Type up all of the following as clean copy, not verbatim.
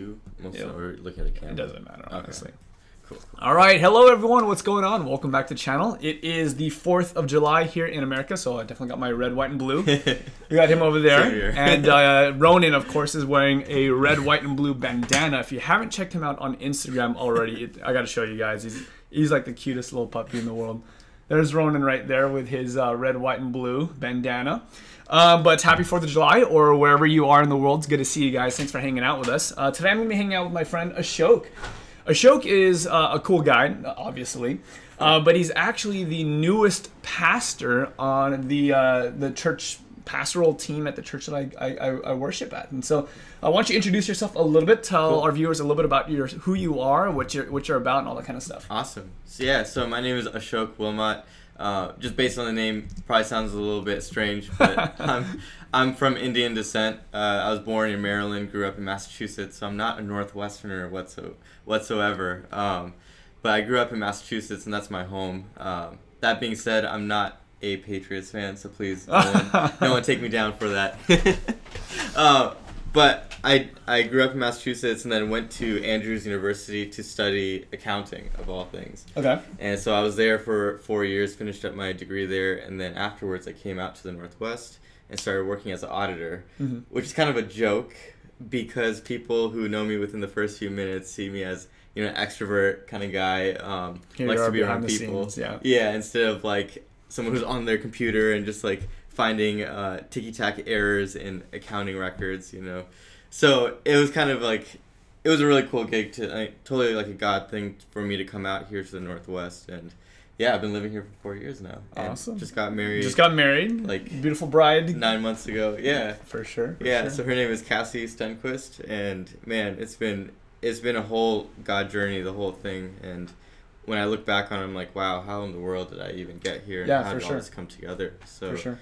We're looking at the camera. It doesn't matter, honestly. Okay. Cool. All right, hello everyone. What's going on? Welcome back to the channel. It is the 4th of July here in America, so I definitely got my red, white, and blue. We got him over there, and Ronan, of course, is wearing a red, white, and blue bandana. If you haven't checked him out on Instagram already, I got to show you guys. He's like the cutest little puppy in the world. There's Ronan right there with his red, white, and blue bandana. But happy 4th of July, or wherever you are in the world. It's good to see you guys. Thanks for hanging out with us. Today I'm going to be hanging out with my friend Ashok. Ashok is a cool guy, obviously, but he's actually the newest pastor on the church pastoral team at the church that I worship at. And so why don't you introduce yourself a little bit, tell our viewers a little bit about who you are, what you're about, and all that kind of stuff. Awesome. So my name is Ashok Wilmot. Just based on the name, probably sounds a little bit strange, but I'm from Indian descent. I was born in Maryland, grew up in Massachusetts, so I'm not a Northwesterner whatsoever. But I grew up in Massachusetts, and that's my home. That being said, I'm not a Patriots fan, so please no one take me down for that. But I grew up in Massachusetts and then went to Andrews University to study accounting, of all things. Okay. And so I was there for 4 years, finished up my degree there, and then afterwards I came out to the Northwest and started working as an auditor, which is kind of a joke because people who know me within the first few minutes see me as, you know, an extrovert kind of guy, likes to be around people. Scenes, yeah, instead of like someone who's on their computer and just like finding ticky-tack errors in accounting records, you know. So it was kind of like, it was a really cool gig, totally like a God thing for me to come out here to the Northwest. And yeah, I've been living here for 4 years now. Awesome. Just got married. Like, beautiful bride. 9 months ago. Yeah. For sure. So her name is Cassie Stenquist, and man, it's been a whole God journey, the whole thing. And when I look back on it, I'm like, wow, how in the world did I even get here? And how did all this come together? So, for sure.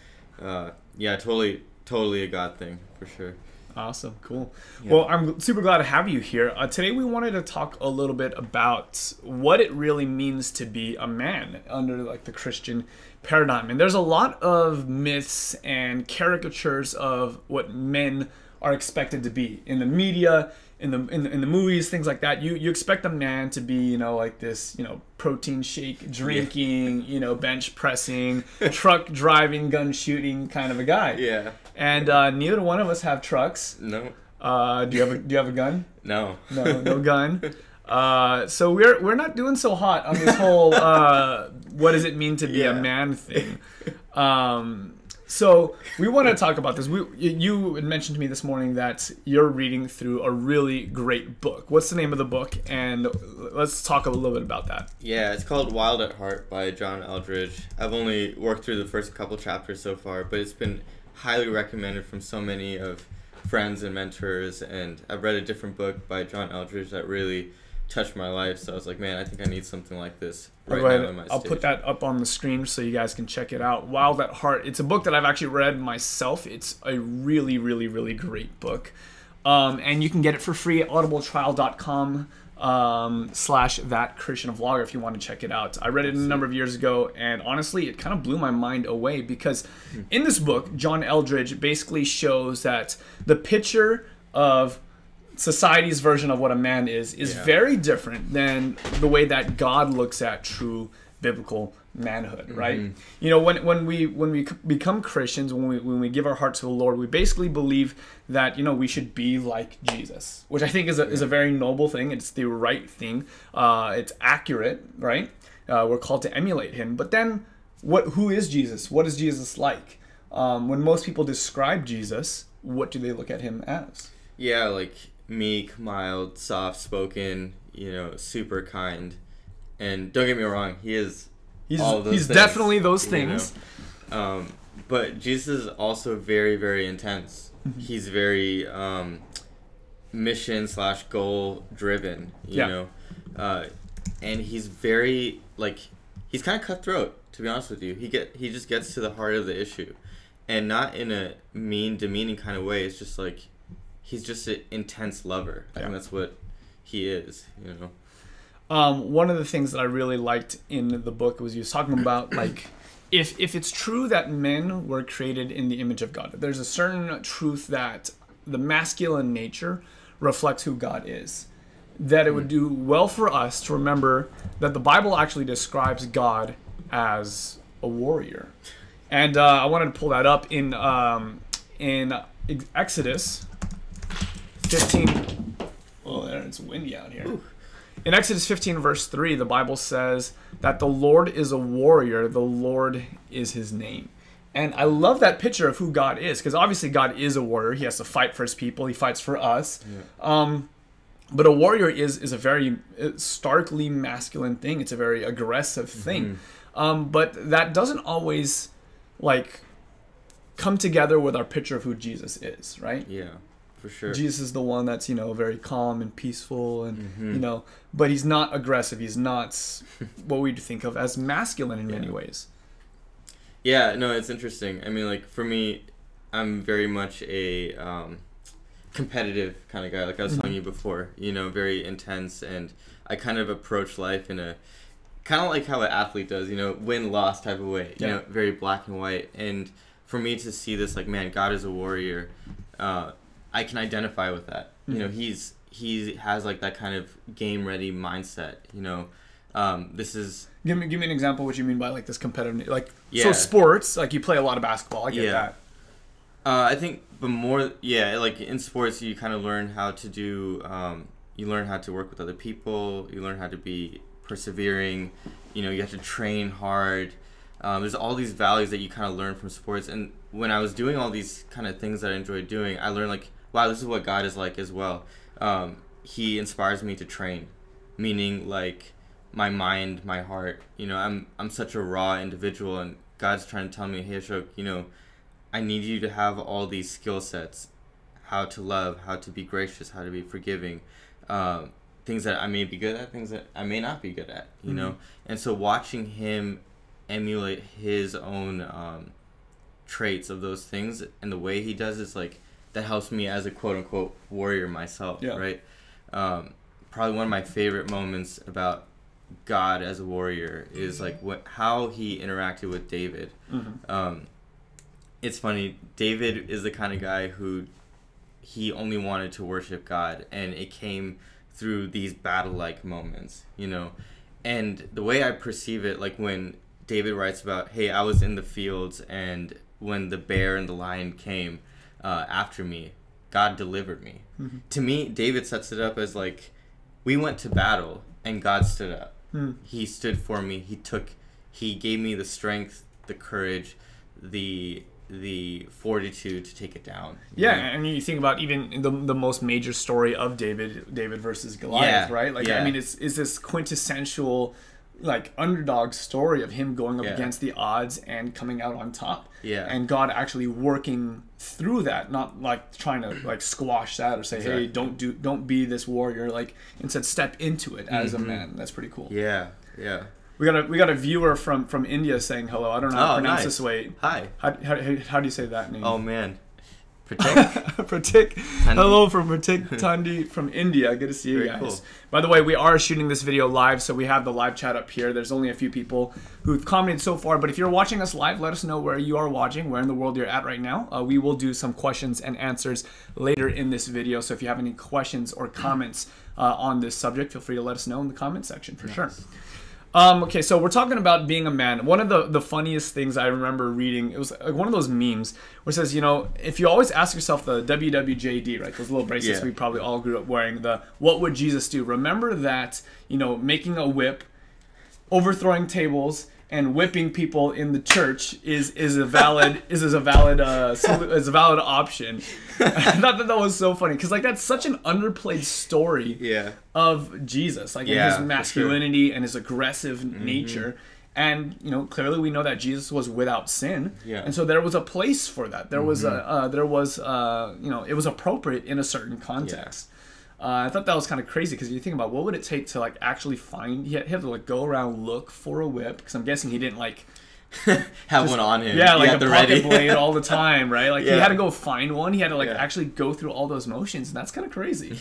Yeah, totally a God thing, for sure. Awesome, cool. Yeah. Well, I'm super glad to have you here. Today we wanted to talk a little bit about what it really means to be a man under like the Christian paradigm. And there's a lot of myths and caricatures of what men are expected to be in the media, in the movies, things like that. You expect a man to be, you know, like this, you know, protein shake drinking, you know, bench pressing, truck driving, gun shooting kind of a guy. Yeah. And neither one of us have trucks. No. Do you have a gun? No. No gun. So we're not doing so hot on this whole what does it mean to be a man thing. So we want to talk about this. You had mentioned to me this morning that you're reading through a really great book. What's the name of the book? And let's talk a little bit about that. Yeah, it's called Wild at Heart by John Eldredge. I've only worked through the first couple chapters so far, but it's been highly recommended from so many of friends and mentors. And I've read a different book by John Eldredge that really touched my life. So I was like, man, I think I need something like this right now in my stage. I'll put that up on the screen so you guys can check it out. Wild at Heart. It's a book that I've actually read myself. It's a really, really, really great book. And you can get it for free at audibletrial.com /thatchristianvlogger if you want to check it out. I read it a number of years ago, and honestly, it kind of blew my mind away because in this book, John Eldredge basically shows that the picture of society's version of what a man is very different than the way that God looks at true biblical manhood, right? You know, when we become Christians, when we give our heart to the Lord, we basically believe that, you know, we should be like Jesus, which I think is a very noble thing. It's the right thing. It's accurate, right? We're called to emulate him. But then, who is Jesus? What is Jesus like? When most people describe Jesus, what do they look at him as? Yeah, like meek, mild, soft-spoken, you know, super kind. And don't get me wrong, he's all of those things, definitely those things. Know? But Jesus is also very, very intense. He's very mission/goal driven, you know. And he's very, like, he's kind of cutthroat, to be honest with you. He just gets to the heart of the issue. And not in a mean, demeaning kind of way. It's just like, he's just an intense lover. I think that's what he is, you know. One of the things that I really liked in the book was he was talking about, like, if it's true that men were created in the image of God, there's a certain truth that the masculine nature reflects who God is. That it would do well for us to remember that the Bible actually describes God as a warrior. And I wanted to pull that up in Exodus 15. Oh, it's windy out here. Ooh. In Exodus 15, verse 3, the Bible says that the Lord is a warrior, the Lord is his name. And I love that picture of who God is, because obviously God is a warrior. He has to fight for his people. He fights for us. Yeah. But a warrior is a very starkly masculine thing. It's a very aggressive thing. But that doesn't always, like, come together with our picture of who Jesus is, right? Yeah. For sure. Jesus is the one that's, very calm and peaceful and, but he's not aggressive. He's not what we'd think of as masculine in many ways. Yeah, no, it's interesting. I mean, like, for me, I'm very much a competitive kind of guy. Like I was telling you before, very intense. And I kind of approach life in a kind of like how an athlete does, win-loss type of way, very black and white. And for me to see this, like, man, God is a warrior, I can identify with that. He has like that kind of game ready mindset. This is give me an example of what you mean by like this competitive, like so sports, like you play a lot of basketball. I get that. I think, but more, like in sports, you kind of learn how to do. You learn how to work with other people. You learn how to be persevering. You have to train hard. There's all these values that you kind of learn from sports. And when I was doing all these kind of things that I enjoyed doing, I learned like, wow, this is what God is like as well. He inspires me to train, meaning like my mind, my heart. I'm such a raw individual, and God's trying to tell me, hey, Ashok, I need you to have all these skill sets, how to love, how to be gracious, how to be forgiving, things that I may be good at, things that I may not be good at, And so watching him emulate his own traits of those things and the way he does is like, that helps me as a quote-unquote warrior myself, right? Probably one of my favorite moments about God as a warrior is like how he interacted with David. It's funny, David is the kind of guy who he only wanted to worship God, and it came through these battle-like moments, And the way I perceive it, like when David writes about, hey, I was in the fields, and when the bear and the lion came after me, God delivered me. To me, David sets it up as like, we went to battle and God stood up. He stood for me. He gave me the strength, the courage, the fortitude to take it down. And you think about even the most major story of David versus Goliath, right? Like, I mean, it's this quintessential like underdog story of him going up against the odds and coming out on top. And God actually working through that, not like trying to like squash that or say, hey, don't be this warrior. Like instead, step into it as a man. That's pretty cool. We got a viewer from India saying hello. I don't know how to pronounce this way. Hi. How do you say that name? Oh man. Pratik. Hello from Pratik Tandi from India. Good to see you guys. Cool. By the way, we are shooting this video live, so we have the live chat up here. There's only a few people who've commented so far, but if you're watching us live, let us know where you are watching, where in the world you're at right now. We will do some questions and answers later in this video, so if you have any questions or comments on this subject, feel free to let us know in the comment section for sure. Okay, so we're talking about being a man. One of the funniest things I remember reading, it was like one of those memes where it says, if you always ask yourself the WWJD, right, those little bracelets we probably all grew up wearing, the what would Jesus do? Remember that, making a whip, overthrowing tables, and whipping people in the church is a valid option. I thought that was so funny because like that's such an underplayed story of Jesus, like his masculinity and his aggressive nature. And clearly we know that Jesus was without sin, and so there was a place for that. There was it was appropriate in a certain context. I thought that was kind of crazy because you think about what would it take to like actually find. He had to like go around look for a whip because I'm guessing he didn't like have one on him. Yeah, like a pocket blade all the time, right? Like he had to go find one. He had to like actually go through all those motions, and that's kind of crazy.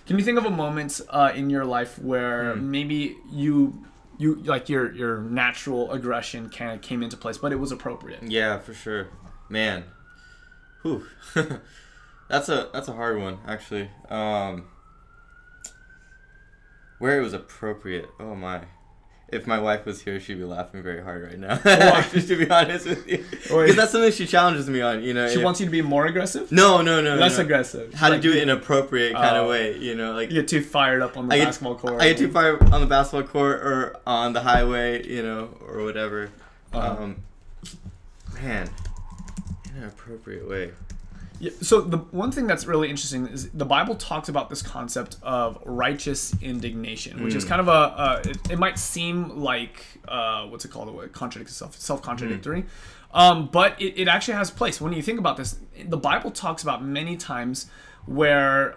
Can you think of a moment in your life where maybe you like your natural aggression kind of came into place, but it was appropriate? Yeah, for sure, man. Whew. That's a hard one, actually. Where it was appropriate. Oh my. If my wife was here, she'd be laughing very hard right now. Just to be honest with you, because that's something she challenges me on. She wants you to be more aggressive. No, less aggressive. How to do it in an appropriate kind of way, like you get too fired up on the basketball court. I get too fired on the basketball court or on the highway, or whatever. Man, in an appropriate way. Yeah, so the one thing that's really interesting is the Bible talks about this concept of righteous indignation, which is kind of it might seem like what's it called? It contradicts itself, self-contradictory, but it actually has place. When you think about this, the Bible talks about many times where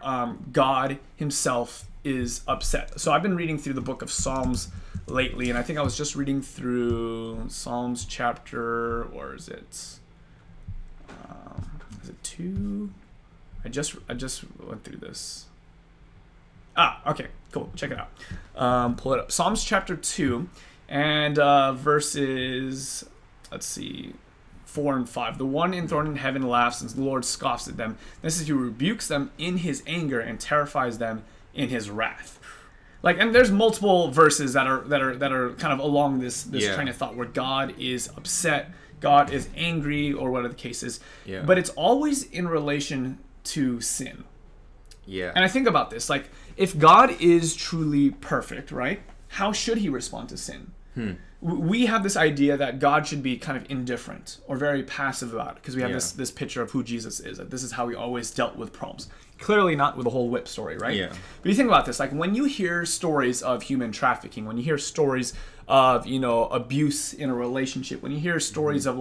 God Himself is upset. So I've been reading through the book of Psalms lately, and I think I was just reading through Psalms chapter, or is it 2? I just went through this. Okay, cool. Check it out. Pull it up. Psalms chapter 2 and verses, let's see, 4 and 5. The one enthroned in heaven laughs, and the Lord scoffs at them. This is, He rebukes them in His anger and terrifies them in His wrath. And there's multiple verses that are kind of along this train of thought where God is upset, God is angry, or whatever the case is. Yeah. But it's always in relation to sin. Yeah. And I think about this, if God is truly perfect, right? How should He respond to sin? We have this idea that God should be kind of indifferent or very passive about it because we have this picture of who Jesus is. This is how He always dealt with problems. Clearly not with the whole whip story, right? Yeah. But you think about this, when you hear stories of human trafficking, when you hear stories of, abuse in a relationship, when you hear stories of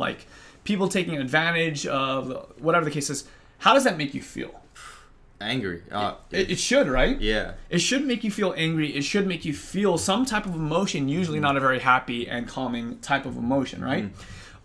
people taking advantage of whatever the case is, how does that make you feel? Angry. It should, right? Yeah. It should make you feel angry. It should make you feel some type of emotion, usually not a very happy and calming type of emotion, right?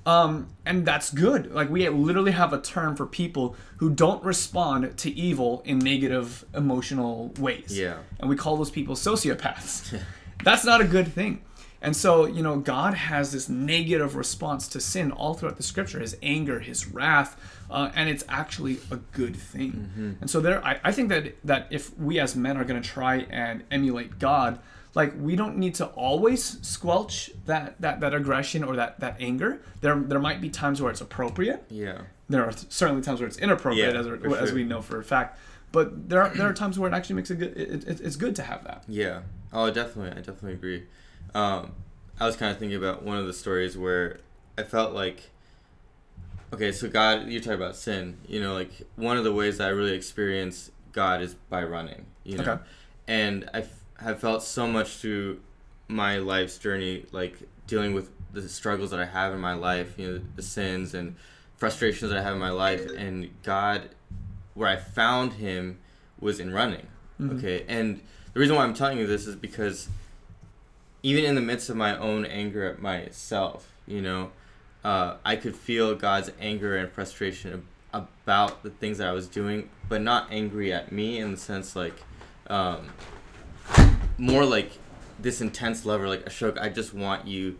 And that's good. We literally have a term for people who don't respond to evil in negative emotional ways. Yeah. And we call those people sociopaths. That's not a good thing. And so, God has this negative response to sin all throughout the scripture, His anger, His wrath, and it's actually a good thing. And so I think that if we as men are going to try and emulate God, we don't need to always squelch that aggression or that anger. There might be times where it's appropriate. Yeah. There are certainly times where it's inappropriate, as we know for a fact. But there are times where it actually makes it's good to have that. Yeah. Oh, definitely. I definitely agree. I was kind of thinking about one of the stories where I felt okay, so God, you talk about sin, one of the ways that I really experience God is by running, Okay. And I have felt so much through my life's journey, dealing with the struggles that I have in my life, the sins and frustrations that I have in my life, and God, where I found Him was in running, okay? And the reason why I'm telling you this is because even in the midst of my own anger at myself, I could feel God's anger and frustration about the things that I was doing, but not angry at me in the sense more this intense level, Ashok, I just want you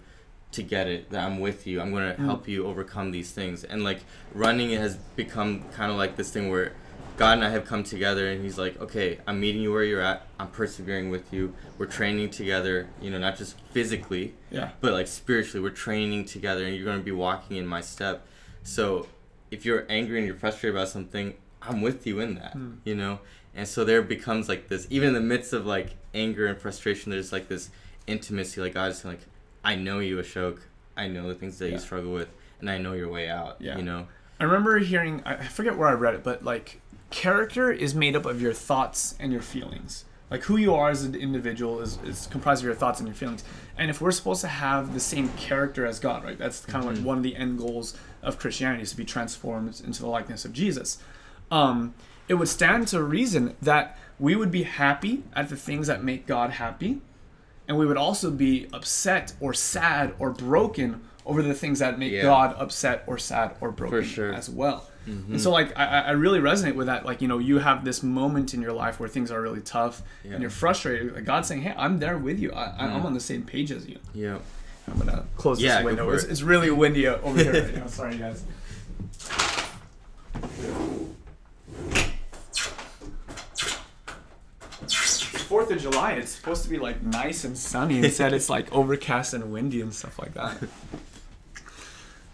to get it, that I'm with you. I'm going to help you overcome these things. And running has become kind of this thing where God and I have come together, and He's okay, I'm meeting you where you're at. I'm persevering with you. We're training together, not just physically, but spiritually. We're training together, and you're going to be walking in my step. So if you're angry and you're frustrated about something, I'm with you in that, And so there becomes this, even in the midst of anger and frustration, there's this intimacy. God is saying I know you, Ashok. I know the things that you struggle with, and I know your way out. I remember hearing, I forget where I read it, but character is made up of your thoughts and your feelings. Who you are as an individual is comprised of your thoughts and your feelings. And if we're supposed to have the same character as God, right? That's kind of one of the end goals of Christianity, is to be transformed into the likeness of Jesus. It would stand to reason that we would be happy at the things that make God happy, and we would also be upset or sad or broken over the things that make God upset or sad or broken as well. And so I really resonate with that. You have this moment in your life where things are really tough and you're frustrated. God's saying, hey, I'm there with you. I'm on the same page as you. Yeah. I'm going to close this window. It's really windy over here right now. Sorry, guys. 4th of July. It's supposed to be like nice and sunny. Instead, it's like overcast and windy and stuff like that.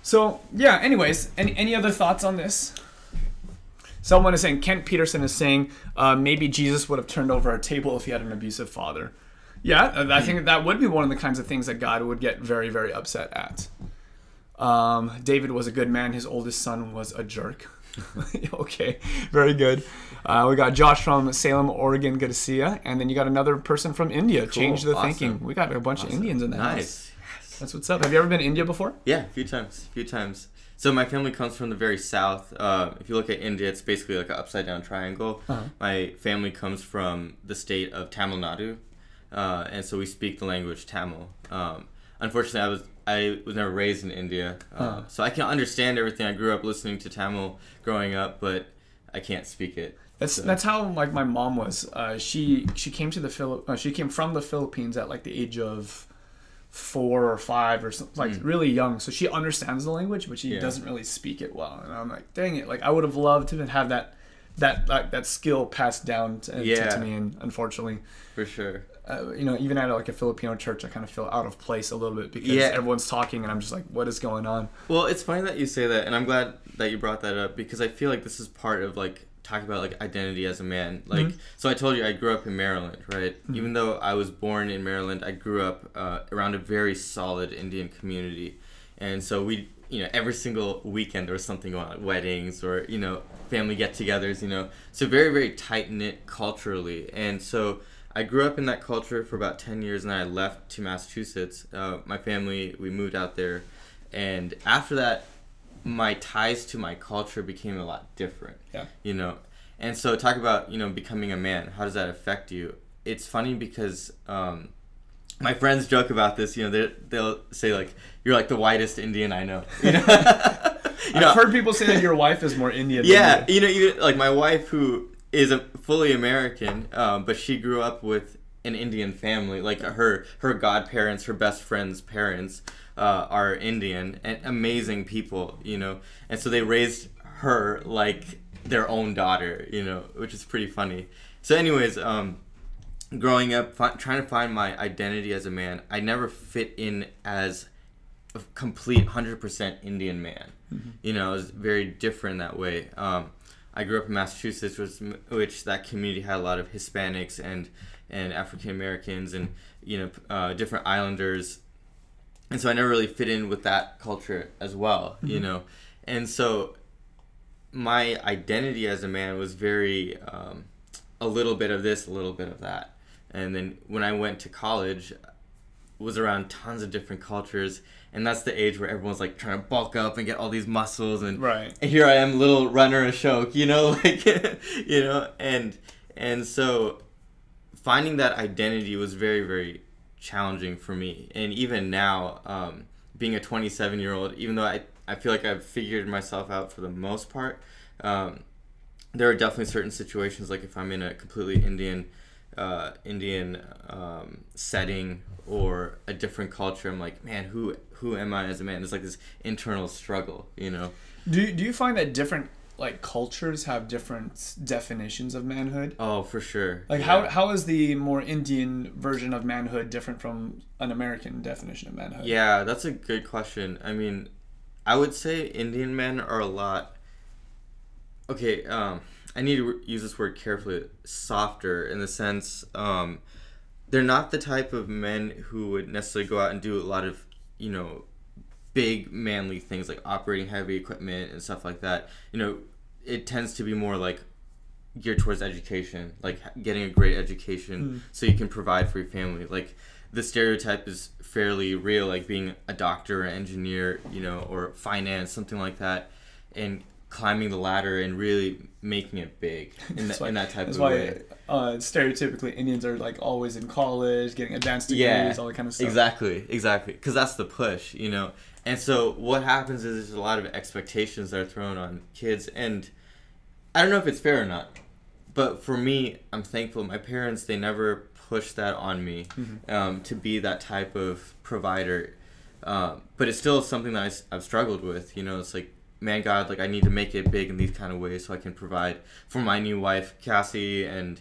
So yeah. Anyways, any other thoughts on this? Someone is saying, Kent Peterson is saying, maybe Jesus would have turned over a table if he had an abusive father. Yeah, I think that would be one of the kinds of things that God would get very, very upset at. David was a good man. His oldest son was a jerk. Okay, very good. We got Josh from Salem, Oregon. Good to see you. And then you got another person from India. Cool. Change the thinking. We got a bunch of Indians in the house. Yes. That's what's up. Have you ever been to India before? Yeah, a few times. So my family comes from the very south. If you look at India, it's basically like an upside down triangle. My family comes from the state of Tamil Nadu, and so we speak the language Tamil. Unfortunately, I was never raised in India, so I can understand everything. I grew up listening to Tamil growing up, but I can't speak it. That's how like my mom was. She came to she came from the Philippines at like the age of 4 or 5 or something, like really young. So she understands the language, but she doesn't really speak it well. And I'm like, dang it! Like I would have loved to have that skill passed down to me, and unfortunately, for sure. Even at like a Filipino church, I kind of feel out of place a little bit because everyone's talking and I'm just like, what is going on? Well, it's funny that you say that, and I'm glad that you brought that up because I feel like this is part of like talking about like identity as a man. Like, so I told you I grew up in Maryland, right? Even though I was born in Maryland, I grew up around a very solid Indian community, and so we, every single weekend there was something going on, like weddings or family get-togethers, so very, very tight-knit culturally. And so I grew up in that culture for about 10 years, and then I left to Massachusetts. My family, we moved out there, and after that, my ties to my culture became a lot different. And so talk about becoming a man. How does that affect you? It's funny because my friends joke about this. They'll say like, you're like the whitest Indian I know. I've heard people say that your wife is more Indian than you. Even like my wife, who is a fully American, but she grew up with an Indian family. Like her godparents, her best friend's parents are Indian and amazing people, and so they raised her like their own daughter, which is pretty funny. So anyways, growing up, trying to find my identity as a man, I never fit in as a complete 100% Indian man. I was very different that way. I grew up in Massachusetts, which that community had a lot of Hispanics and African Americans and different islanders, and so I never really fit in with that culture as well. And so my identity as a man was very a little bit of this, a little bit of that. And then when I went to college, was around tons of different cultures, and that's the age where everyone's like trying to bulk up and get all these muscles, and here I am, little runner Ashok, and so finding that identity was very, very challenging for me. And even now, being a 27-year-old, even though I feel like I've figured myself out for the most part, there are definitely certain situations, like if I'm in a completely Indian setting or a different culture, I'm like, man, who am I as a man? There's like this internal struggle, Do you find that different like cultures have different definitions of manhood? Oh, for sure. Like how is the more Indian version of manhood different from an American definition of manhood? Yeah, that's a good question. I mean, I would say Indian men are a lot. Okay, I need to use this word carefully. Softer in the sense, they're not the type of men who would necessarily go out and do a lot of, big manly things like operating heavy equipment and stuff like that. It tends to be more like geared towards education, like getting a great education so you can provide for your family. Like the stereotype is fairly real, like being a doctor or engineer, or finance, something like that, and climbing the ladder and really making it big in that type of way. Stereotypically Indians are like always in college, getting advanced degrees, all that kind of stuff. Exactly, because that's the push, And so what happens is there's a lot of expectations that are thrown on kids, and I don't know if it's fair or not, but for me, I'm thankful. My parents, they never pushed that on me to be that type of provider, but it's still something that I've struggled with. It's like, man, God, like I need to make it big in these kind of ways so I can provide for my new wife, Cassie, and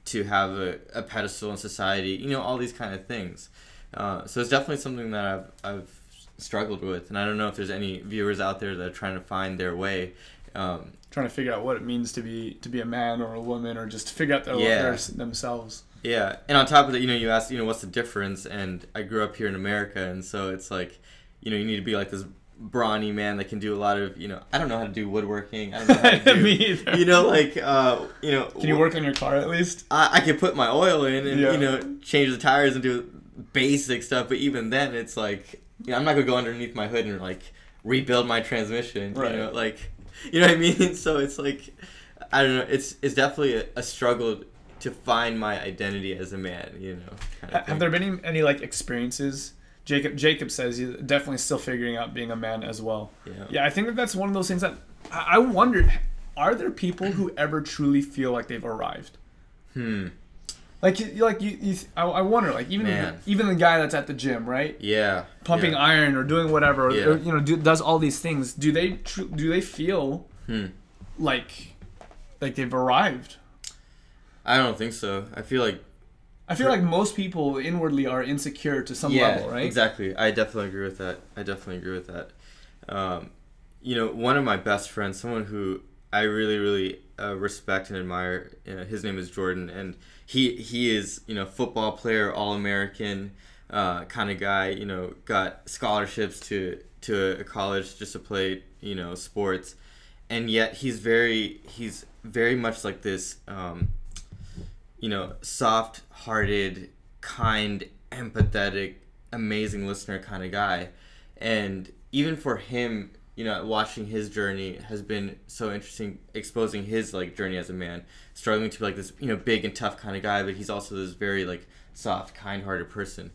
to have a pedestal in society, you know, all these kind of things. So it's definitely something that I've struggled with, and I don't know if there's any viewers out there that are trying to find their way. Trying to figure out what it means to be a man or a woman, or just to figure out themselves. Yeah, and on top of that, you know, you asked, you know, what's the difference? And I grew up here in America, and so it's like, you know, you need to be like this brawny man that can do a lot of, you know, I don't know how to do woodworking. I don't know how to do, Me either. you know, like, you know. Can you work on your car at least? I can put my oil in and, you know, change the tires and do basic stuff, but even then, it's like, you know, I'm not going to go underneath my hood and, like, rebuild my transmission, right. You know, like, you know what I mean? So it's like, I don't know, it's definitely a struggle to find my identity as a man, you know. Kind of Have there been any like experiences? Jacob says he's definitely still figuring out being a man as well. Yeah, I think that's one of those things that I wondered, are there people who ever truly feel like they've arrived? Like I wonder, like even the guy that's at the gym, right? Yeah. Pumping iron or doing whatever, or, you know, does all these things. Do they feel like they've arrived? I don't think so. I feel like most people inwardly are insecure to some level, right? Exactly. I definitely agree with that. You know, one of my best friends, someone who I really, really respect and admire, his name is Jordan, and he is, you know, football player, All-American kind of guy, you know, got scholarships to a college just to play, you know, sports, and yet he's very much like this, you know, soft-hearted, kind, empathetic, amazing listener kind of guy. And even for him, you know, watching his journey has been so interesting, exposing his, like, journey as a man, struggling to be, like, this, you know, big and tough kind of guy, but he's also this very, like, soft, kind-hearted person.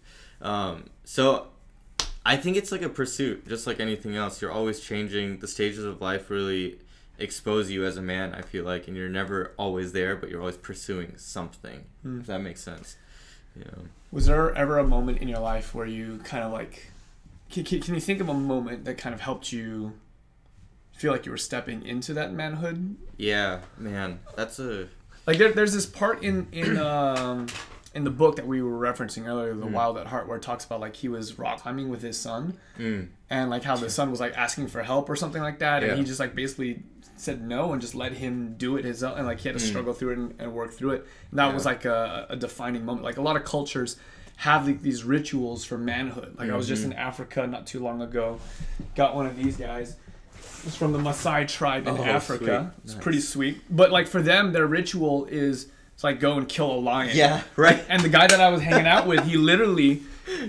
So I think it's like a pursuit, just like anything else. You're always changing. The stages of life really expose you as a man, I feel like, and you're never always there, but you're always pursuing something, if that makes sense. You know. Was there ever a moment in your life where you kind of like, can you think of a moment that kind of helped you feel like you were stepping into that manhood? Yeah, man, that's a... Like there's this part in the book that we were referencing earlier, The Wild at Heart, where it talks about like he was rock climbing with his son, and like how the son was like asking for help or something like that, and he just like basically said no and just let him do it his own, and like he had to struggle through it and work through it. And that was like a defining moment. Like a lot of cultures have like these rituals for manhood. Like I was just in Africa not too long ago, got one of these guys. It's from the Maasai tribe in Africa. Sweet. It's pretty sweet. But like for them, their ritual is it's like go and kill a lion. Yeah, right. And the guy that I was hanging out with, he literally,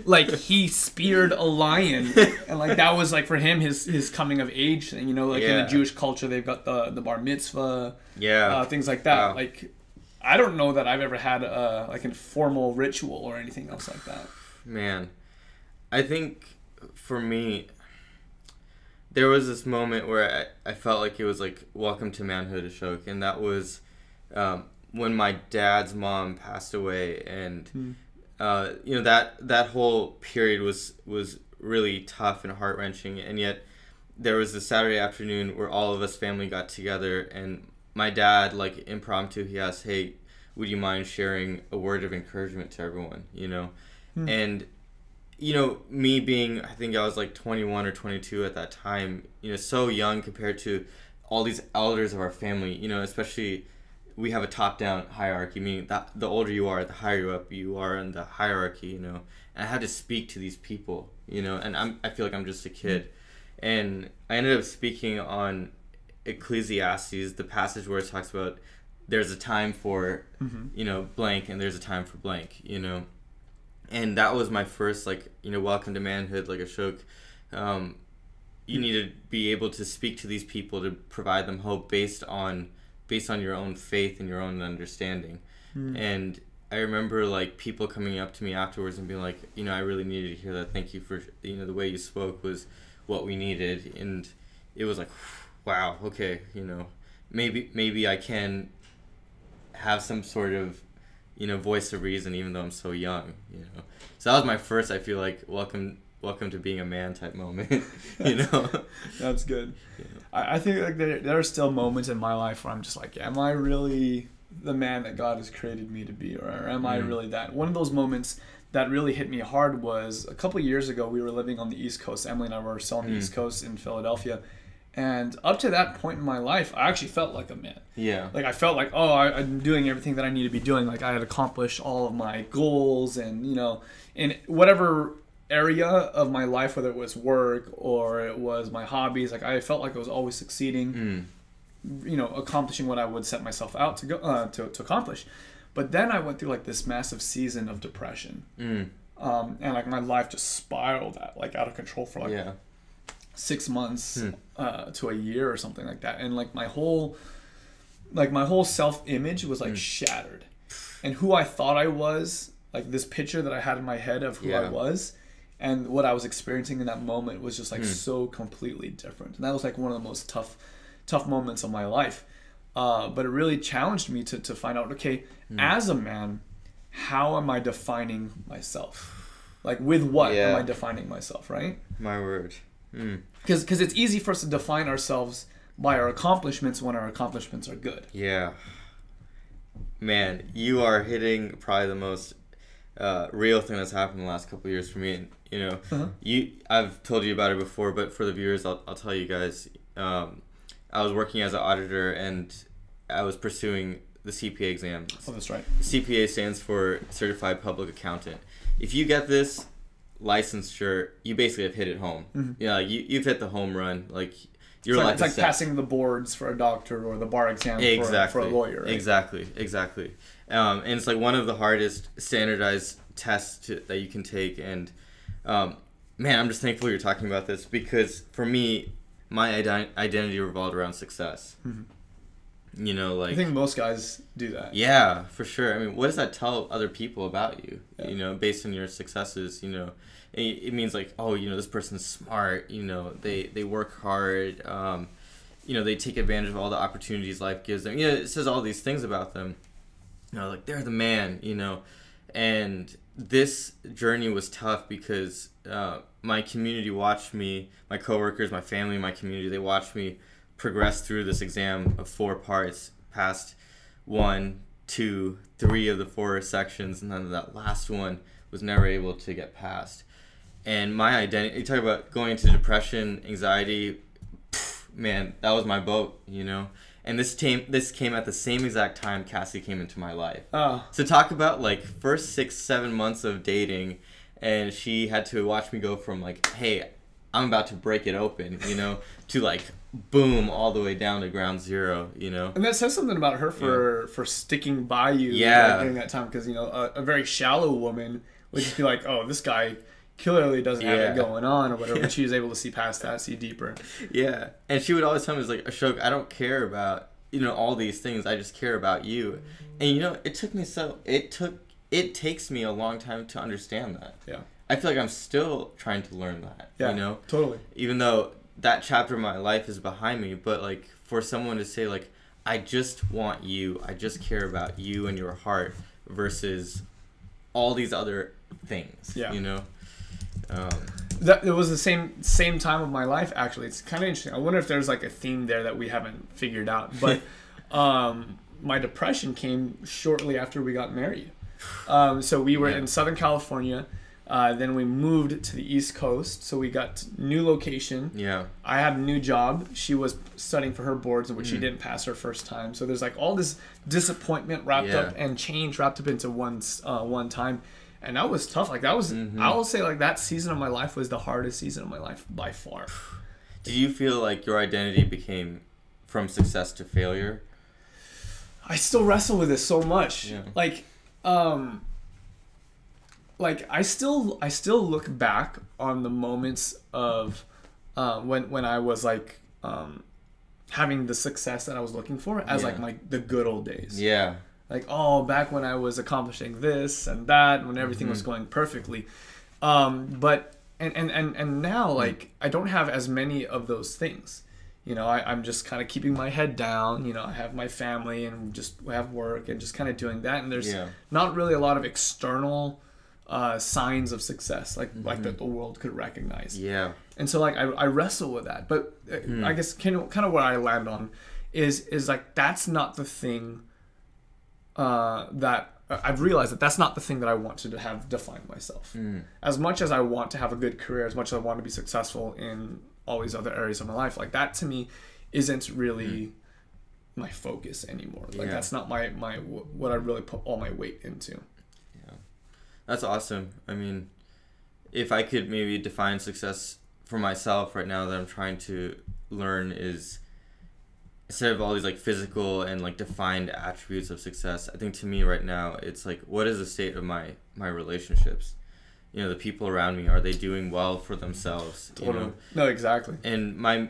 like, he speared a lion, and like that was like for him his coming of age thing. You know, like in the Jewish culture, they've got the bar mitzvah, things like that. Wow. Like, I don't know that I've ever had like a formal ritual or anything else like that. Man, I think for me, there was this moment where I felt like it was like welcome to manhood, Ashok, and that was when my dad's mom passed away, and you know, that whole period was really tough and heart-wrenching, and yet there was this Saturday afternoon where all of us family got together, and my dad, like impromptu, he asked, hey, would you mind sharing a word of encouragement to everyone, you know? And you know, me being, I think I was like 21 or 22 at that time, you know, so young compared to all these elders of our family, you know, especially we have a top-down hierarchy, meaning that the older you are, the higher up you are in the hierarchy, you know. And I had to speak to these people, you know, and I feel like I'm just a kid. And I ended up speaking on Ecclesiastes, the passage where it talks about there's a time for, you know, blank, and there's a time for blank, you know. And that was my first, like, you know, welcome to manhood, like Ashok. You need to be able to speak to these people to provide them hope based on your own faith and your own understanding. And I remember, like, people coming up to me afterwards and being like, you know, I really needed to hear that. Thank you for, you know, the way you spoke was what we needed. And it was like, wow, okay, you know, maybe I can have some sort of, you know, voice of reason, even though I'm so young, you know. So that was my first, I feel like, welcome to being a man type moment, you know. That's good. Yeah. I think like there are still moments in my life where I'm just like, am I really the man that God has created me to be, or am I really that? One of those moments that really hit me hard was a couple of years ago. We were living on the East Coast. Emily and I were still on the East Coast in Philadelphia. And up to that point in my life, I actually felt like a man. Yeah. Like I felt like, oh, I'm doing everything that I need to be doing. Like I had accomplished all of my goals, and in whatever area of my life, whether it was work or it was my hobbies, like I felt like I was always succeeding. Accomplishing what I would set myself out to go to accomplish. But then I went through like this massive season of depression, and like my life just spiraled out of control for like 6 months to a year or something like that, and like my whole self-image was like shattered, and who I thought I was, like this picture that I had in my head of who I was, and what I was experiencing in that moment was just like so completely different, and that was like one of the most tough moments of my life. But it really challenged me to find out, okay, as a man, how am I defining myself? Like with what am I defining myself, right? My word. Because it's easy for us to define ourselves by our accomplishments when our accomplishments are good. Yeah. Man, you are hitting probably the most real thing that's happened in the last couple of years for me. And, I've told you about it before, but for the viewers, I'll tell you guys. I was working as an auditor, and I was pursuing the CPA exam. Oh, that's right. CPA stands for Certified Public Accountant. If you get this licensure, you basically have hit it home. You've hit the home run. Like your life is like set. passing the boards for a doctor or the bar exam for a lawyer. Right? Exactly. And it's like one of the hardest standardized tests that you can take. And man, I'm just thankful you're talking about this, because for me, my identity revolved around success. I think most guys do that. Yeah, for sure. I mean, what does that tell other people about you? Based on your successes, it means like, oh, this person's smart, they work hard, they take advantage of all the opportunities life gives them. It says all these things about them. Like they're the man, and this journey was tough because my community watched me, my coworkers, my family, my community, they watched me progress through this exam of 4 parts, passed 1, 2, 3 of the 4 sections, and then that last one was never able to get passed. And my identity, you talk about going into depression, anxiety, man, that was my boat, And this came at the same exact time Cassie came into my life. Oh. So talk about like first 6-7 months of dating, and she had to watch me go from like, hey, I'm about to break it open, to like boom all the way down to ground zero, And that says something about her for sticking by you during that time, because a very shallow woman would just be like, oh, this guy clearly doesn't have it going on or whatever, but she was able to see past that, see deeper. Yeah. And she would always tell me, like, Ashok, I don't care about, all these things. I just care about you. And, it takes me a long time to understand that. Yeah. I feel like I'm still trying to learn that, Totally. Even though that chapter of my life is behind me, but, like, for someone to say, like, I just want you, I just care about you and your heart versus all these other things, That it was the same time of my life, actually. It's kind of interesting. I wonder if there's like a theme there that we haven't figured out. But my depression came shortly after we got married. So we were in Southern California. Then we moved to the East Coast. So we got new location. Yeah. I had a new job. She was studying for her boards, in which she didn't pass her first time. So there's like all this disappointment wrapped up and change wrapped up into one time. And that was tough. Like that was, I will say, like that season of my life was the hardest season of my life by far. Did you feel like your identity became from success to failure? I still wrestle with this so much. Yeah. Like I still look back on the moments of when I was like having the success that I was looking for as like the good old days. Yeah. Like, oh, back when I was accomplishing this and that, when everything was going perfectly. But now, like, I don't have as many of those things. I'm just kind of keeping my head down. I have my family and just have work and just kind of doing that. And there's not really a lot of external signs of success like that the world could recognize. Yeah. And so, like, I wrestle with that. But I guess kind of what I land on is like, that's not the thing that I've realized that that's not the thing that I want to have defined myself. As much as I want to have a good career, as much as I want to be successful in all these other areas of my life, like that to me isn't really my focus anymore. Like that's not my what I really put all my weight into. Yeah, that's awesome. I mean, if I could maybe define success for myself right now that I'm trying to learn is, instead of all these like physical and like defined attributes of success, I think to me right now it's like, what is the state of my relationships? You know, the people around me, are they doing well for themselves? Totally. You know? No, exactly. And my,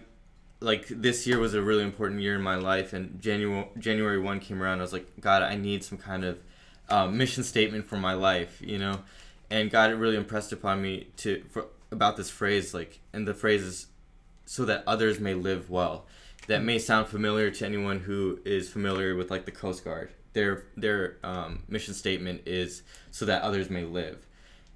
like, this year was a really important year in my life, and January 1 came around. I was like, God, I need some kind of mission statement for my life, you know? And God really impressed upon me about this phrase, like, and the phrase is, so that others may live well. That may sound familiar to anyone who is familiar with like the Coast Guard. Their mission statement is so that others may live.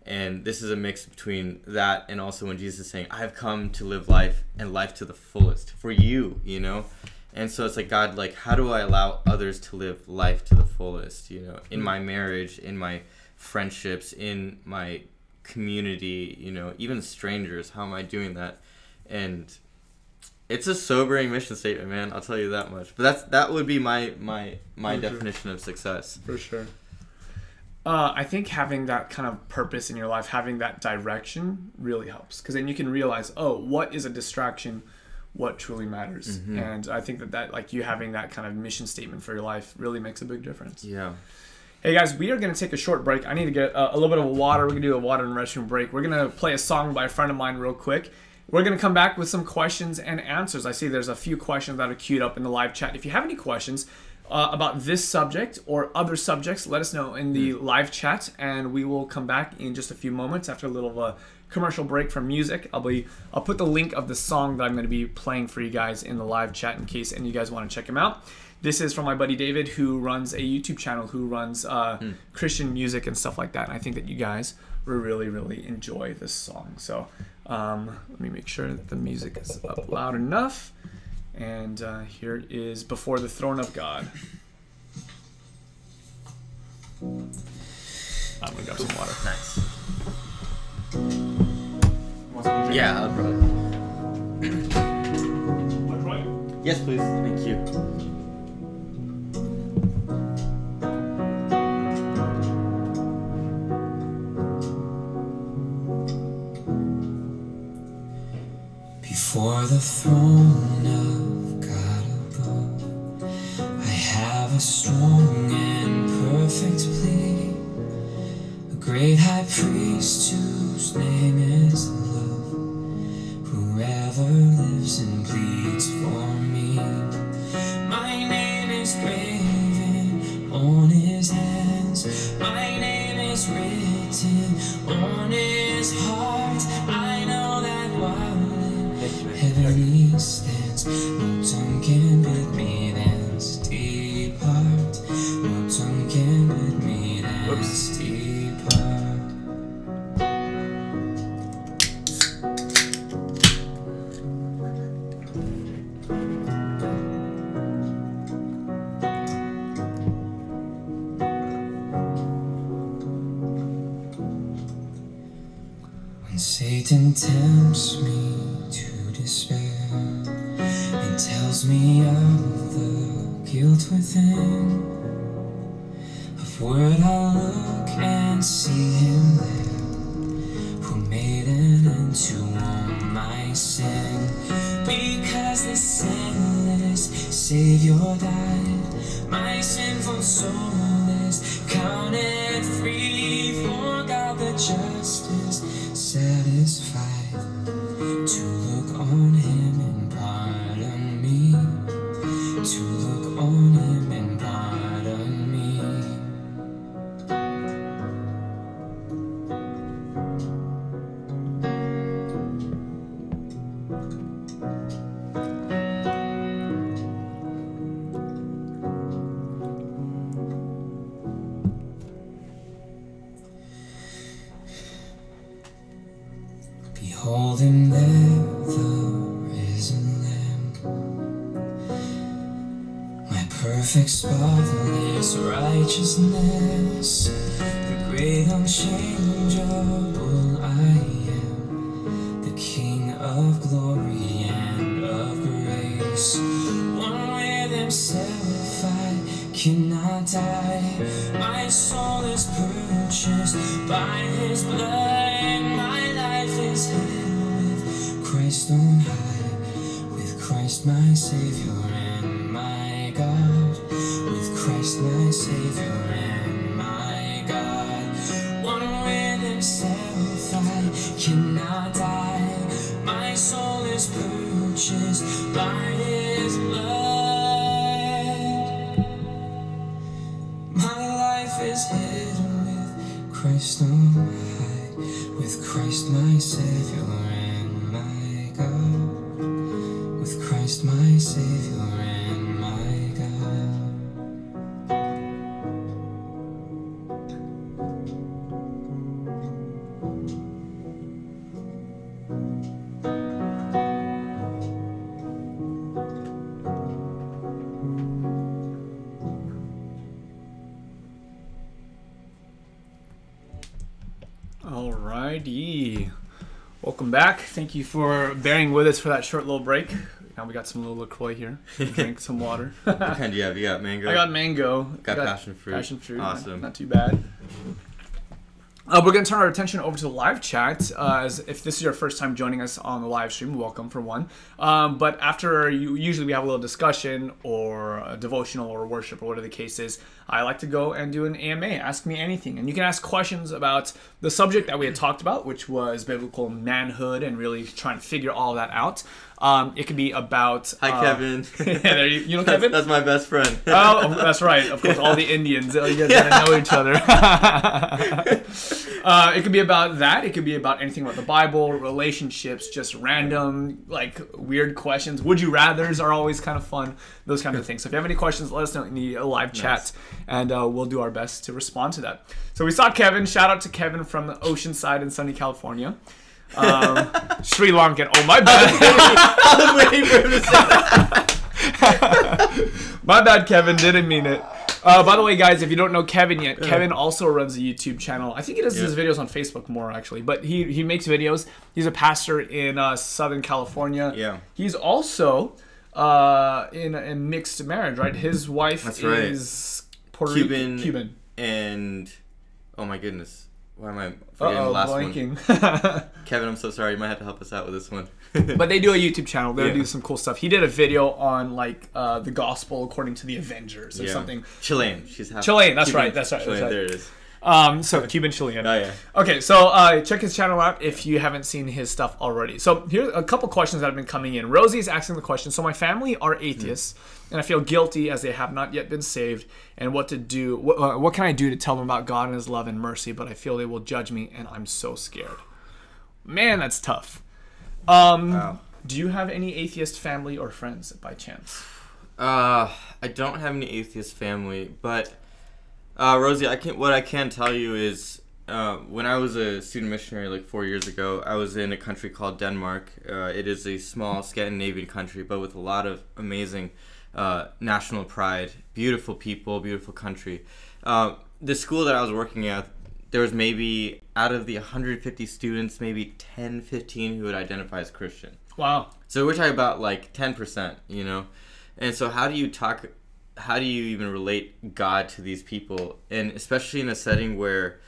And this is a mix between that and also when Jesus is saying, I have come to live life and life to the fullest for you, you know? And so it's like, God, like, how do I allow others to live life to the fullest, you know, in my marriage, in my friendships, in my community, you know, even strangers, how am I doing that? And it's a sobering mission statement, man. I'll tell you that much. But that would be my definition of success. For sure. I think having that kind of purpose in your life, having that direction really helps. Because then you can realize, oh, what is a distraction? What truly matters? And I think that like you having that kind of mission statement for your life really makes a big difference. Yeah. Hey guys, we are going to take a short break. I need to get a little bit of water. We're going to do a water and restroom break. We're going to play a song by a friend of mine real quick. We're going to come back with some questions and answers. I see there's a few questions that are queued up in the live chat. If you have any questions about this subject or other subjects, let us know in the live chat, and we will come back in just a few moments after a little of a commercial break from music. I'll put the link of the song that I'm going to be playing for you guys in the live chat in case any of you guys want to check him out. This is from my buddy David, who runs a YouTube channel, who runs Christian music and stuff like that. And I think that you guys will really, really enjoy this song. So let me make sure that the music is up loud enough. And here is Before the Throne of God. I'm going to grab some water. Nice. Yeah, I'll probably. Yes, please. Thank you. Before the throne of God above, I have a strong and perfect plea, a great high priest whose name is love, whoever lives and pleads for me. My name is graven on his hands, my name is written on his heart. I know that while heaven he stands, no tongue can bid me thence depart, no tongue can bid me thence depart. When Satan tempts me to despair and tells me of the guilt within, upward I look and see him there, who made an end to all my sin. Because the sinless Savior died, my sinful soul is counted free, for God the just is satisfied to look on him and pardon me, to look on him and pardon me. Behold him there, the risen Lamb, my perfect perfect, spotless righteousness, the great unchangeable I am, the King of glory and of grace, one with himself I cannot die. My soul is purchased by his blood, my life is hidden with Christ on high, with Christ my Savior and my God, with Christ my Savior and my God. One with himself I cannot die. My soul is purchased by his blood. My life is hidden with Christ on high, with Christ my Savior and my God, with Christ my Savior and my God. Alrighty. Welcome back. Thank you for bearing with us for that short little break. Now we got some little LaCroix here. Drink some water. What kind do you have? You got mango? I got mango. Got passion fruit. Passion fruit. Awesome. Not too bad. We're going to turn our attention over to the live chat. As if this is your first time joining us on the live stream, welcome for one. But after usually we have a little discussion or a devotional or worship or whatever the case is, I like to go and do an AMA, Ask Me Anything. And you can ask questions about the subject that we had talked about, which was biblical manhood and really trying to figure all that out. It could be about... Hi, Kevin. Yeah, you know Kevin? That's my best friend. Oh, that's right. Of course, all the Indians. You guys gotta know each other. It could be about that. It could be about anything about the Bible, relationships, just random, like, weird questions. Would you rathers are always kind of fun. Those kind of things. So if you have any questions, let us know in the live chat, and we'll do our best to respond to that. So we saw Kevin. Shout out to Kevin from Oceanside in sunny California. Sri Lankan. Oh, my bad. I was waiting for him to say that. My bad, Kevin. Didn't mean it. By the way, guys, if you don't know Kevin yet, Kevin also runs a YouTube channel. I think he does his videos on Facebook more, actually. But he makes videos. He's a pastor in Southern California. Yeah. He's also in a mixed marriage, right? His wife is Puerto Cuban. Cuban. And, oh my goodness. Why am I forgetting the last blanking. one? Kevin, I'm so sorry. You might have to help us out with this one. But they do a YouTube channel. They do some cool stuff. He did a video on like the gospel according to the Avengers or something. Chilean. She's half Chilean. That's Cuban, right. That's right. Chilean, That's right. there it is. So Cuban Chilean. Oh yeah. Okay, so check his channel out if you haven't seen his stuff already. So here's a couple questions that have been coming in. Rosie is asking the question. So my family are atheists, and I feel guilty as they have not yet been saved. And what to do? What can I do to tell them about God and His love and mercy? But I feel they will judge me, and I'm so scared. Man, that's tough. Wow. Do you have any atheist family or friends by chance? I don't have any atheist family, but Rosie, what I can tell you is when I was a student missionary like 4 years ago, I was in a country called Denmark. It is a small Scandinavian country, but with a lot of amazing national pride, beautiful people, beautiful country. The school that I was working at, there was maybe out of the 150 students, maybe 10, 15 who would identify as Christian. Wow. So we're talking about like 10%, you know? And so how do you even relate God to these people? And especially in a setting where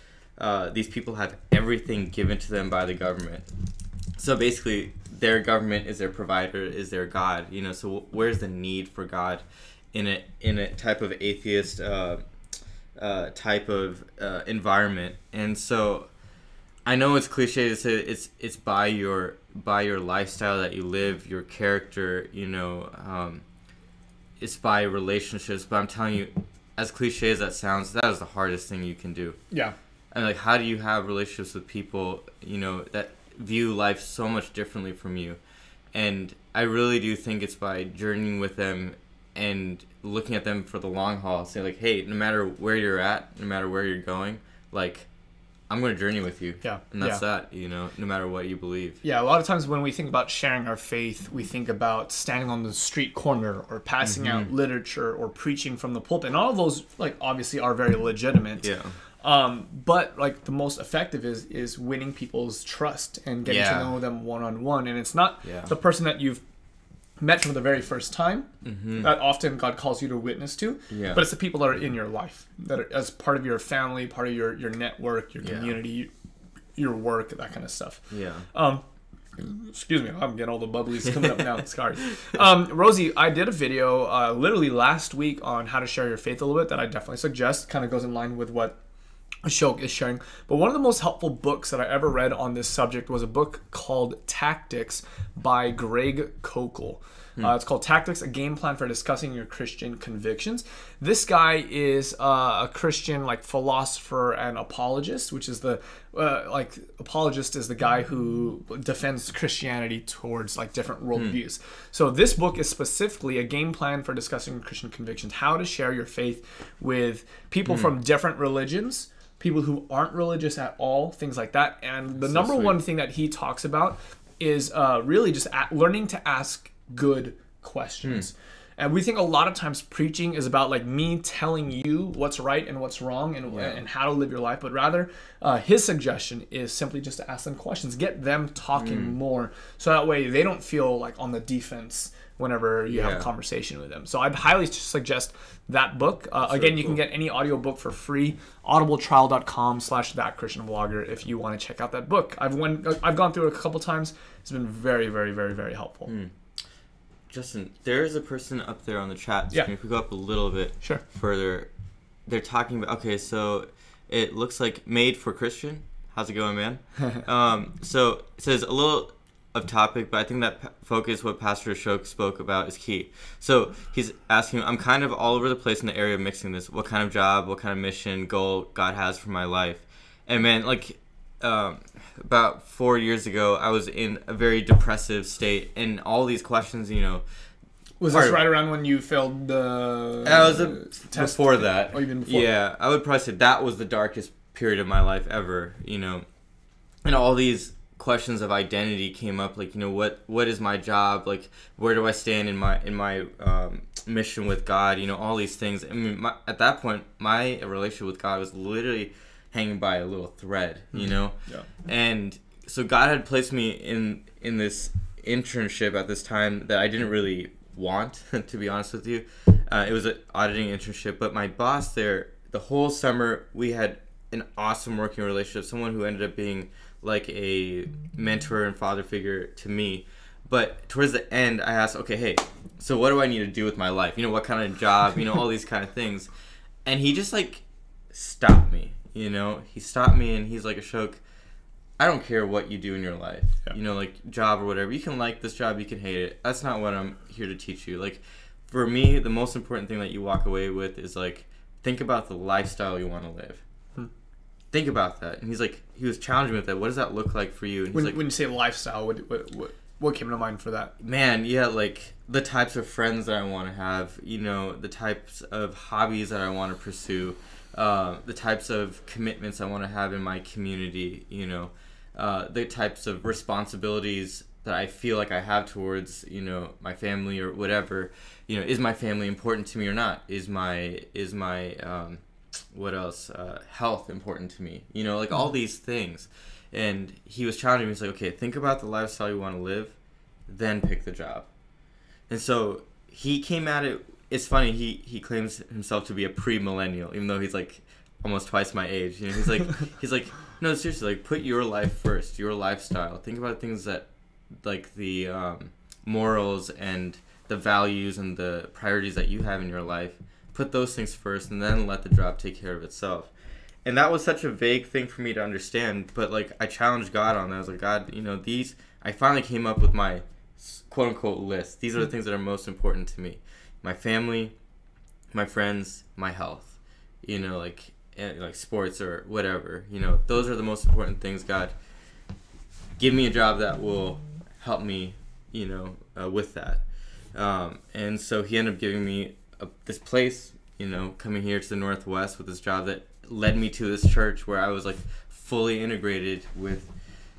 these people have everything given to them by the government. So basically, their government is their provider, is their God, you know? So where's the need for God in a type of atheist type of environment? And so I know it's cliche to say it's by your lifestyle that you live, your character, you know, it's by relationships, but I'm telling you, as cliche as that sounds, that is the hardest thing you can do. Yeah. And like, how do you have relationships with people, you know, that view life so much differently from you? And I really do think it's by journeying with them and looking at them for the long haul, saying like, hey, no matter where you're at, no matter where you're going, like, I'm going to journey with you. Yeah. And that's that, you know, no matter what you believe. Yeah, a lot of times when we think about sharing our faith, we think about standing on the street corner or passing out literature or preaching from the pulpit. And all of those, like, obviously are very legitimate. Yeah. But, like, the most effective is winning people's trust and getting to know them one-on-one. And it's not the person that you've met for the very first time that often God calls you to witness to, but it's the people that are in your life, that are as part of your family, part of your network, your community, your work, that kind of stuff. Excuse me, I'm getting all the bubblies coming up now. Sorry. Rosie, I did a video literally last week on how to share your faith a little bit that I definitely suggest. Kind of goes in line with what Ashok is sharing. But one of the most helpful books that I ever read on this subject was a book called Tactics by Greg Koukl. It's called Tactics, a game plan for discussing your Christian convictions. This guy is a Christian, like, philosopher and apologist, which is the apologist is the guy who defends Christianity towards, like, different worldviews. So this book is specifically a game plan for discussing Christian convictions, how to share your faith with people from different religions, people who aren't religious at all, things like that. And the number one thing that he talks about is really just learning to ask good questions. And we think a lot of times preaching is about, like, me telling you what's right and what's wrong and how to live your life, but rather his suggestion is simply just to ask them questions, get them talking more, so that way they don't feel like on the defense whenever you have a conversation with them. So I'd highly suggest that book. Again, you can get any audiobook for free, audibletrial.com/thatchristianvlogger if you want to check out that book. I've gone through it a couple times. It's been very, very, very, very helpful. Justin, there is a person up there on the chat. So if we go up a little bit further, they're talking about, okay, so it looks like Made for Christian. How's it going, man? So it says a little of topic, but I think that focus, what Pastor Ashok spoke about, is key. So he's asking, I'm kind of all over the place in the area of mixing this. What kind of job, what kind of mission, goal God has for my life? And man, like, about 4 years ago, I was in a very depressive state, and all these questions, you know. Was this right around when you failed the test? Before that. Oh, even before? Yeah, I would probably say that was the darkest period of my life ever, you know. And all these questions of identity came up, like, you know, what is my job? Like, where do I stand in my mission with God? You know, all these things. I mean, at that point, my relationship with God was literally hanging by a little thread, you know? And so God had placed me in this internship at this time that I didn't really want, to be honest with you. It was an auditing internship, but my boss there, the whole summer, we had an awesome working relationship, someone who ended up being like a mentor and father figure to me. But towards the end, I asked, okay, hey, so what do I need to do with my life? You know, what kind of job, you know, all these kind of things. And he just, like, stopped me. You know, he stopped me and he's like, Ashok, I don't care what you do in your life, you know, like job or whatever. You can like this job, you can hate it. That's not what I'm here to teach you. Like, for me, the most important thing that you walk away with is, like, think about the lifestyle you want to live. Think about that. And he's like, he was challenging me with that. What does that look like for you? And he's when you say lifestyle, what came to mind for that? Man, yeah, like the types of friends that I want to have, you know, the types of hobbies that I want to pursue. The types of commitments I want to have in my community, you know, the types of responsibilities that I feel like I have towards, you know, my family or whatever. You know, is my family important to me or not? Is my what else? Health important to me? You know, like all these things. And he was challenging me. He's like, okay, think about the lifestyle you want to live, then pick the job. And so he came at it. It's funny, he claims himself to be a pre-millennial, even though he's like almost twice my age. You know, he's like, no, seriously, like, put your life first, your lifestyle. Think about things that, like, the morals and the values and the priorities that you have in your life. Put those things first, and then let the job take care of itself. And that was such a vague thing for me to understand, but, like, I challenged God on that. I was like, God, you know, I finally came up with my quote-unquote list. These are the things that are most important to me. My family, my friends, my health, you know, like sports or whatever, you know, those are the most important things. God, give me a job that will help me, you know, with that. And so he ended up giving me this place, you know, coming here to the Northwest with this job that led me to this church where I was like fully integrated with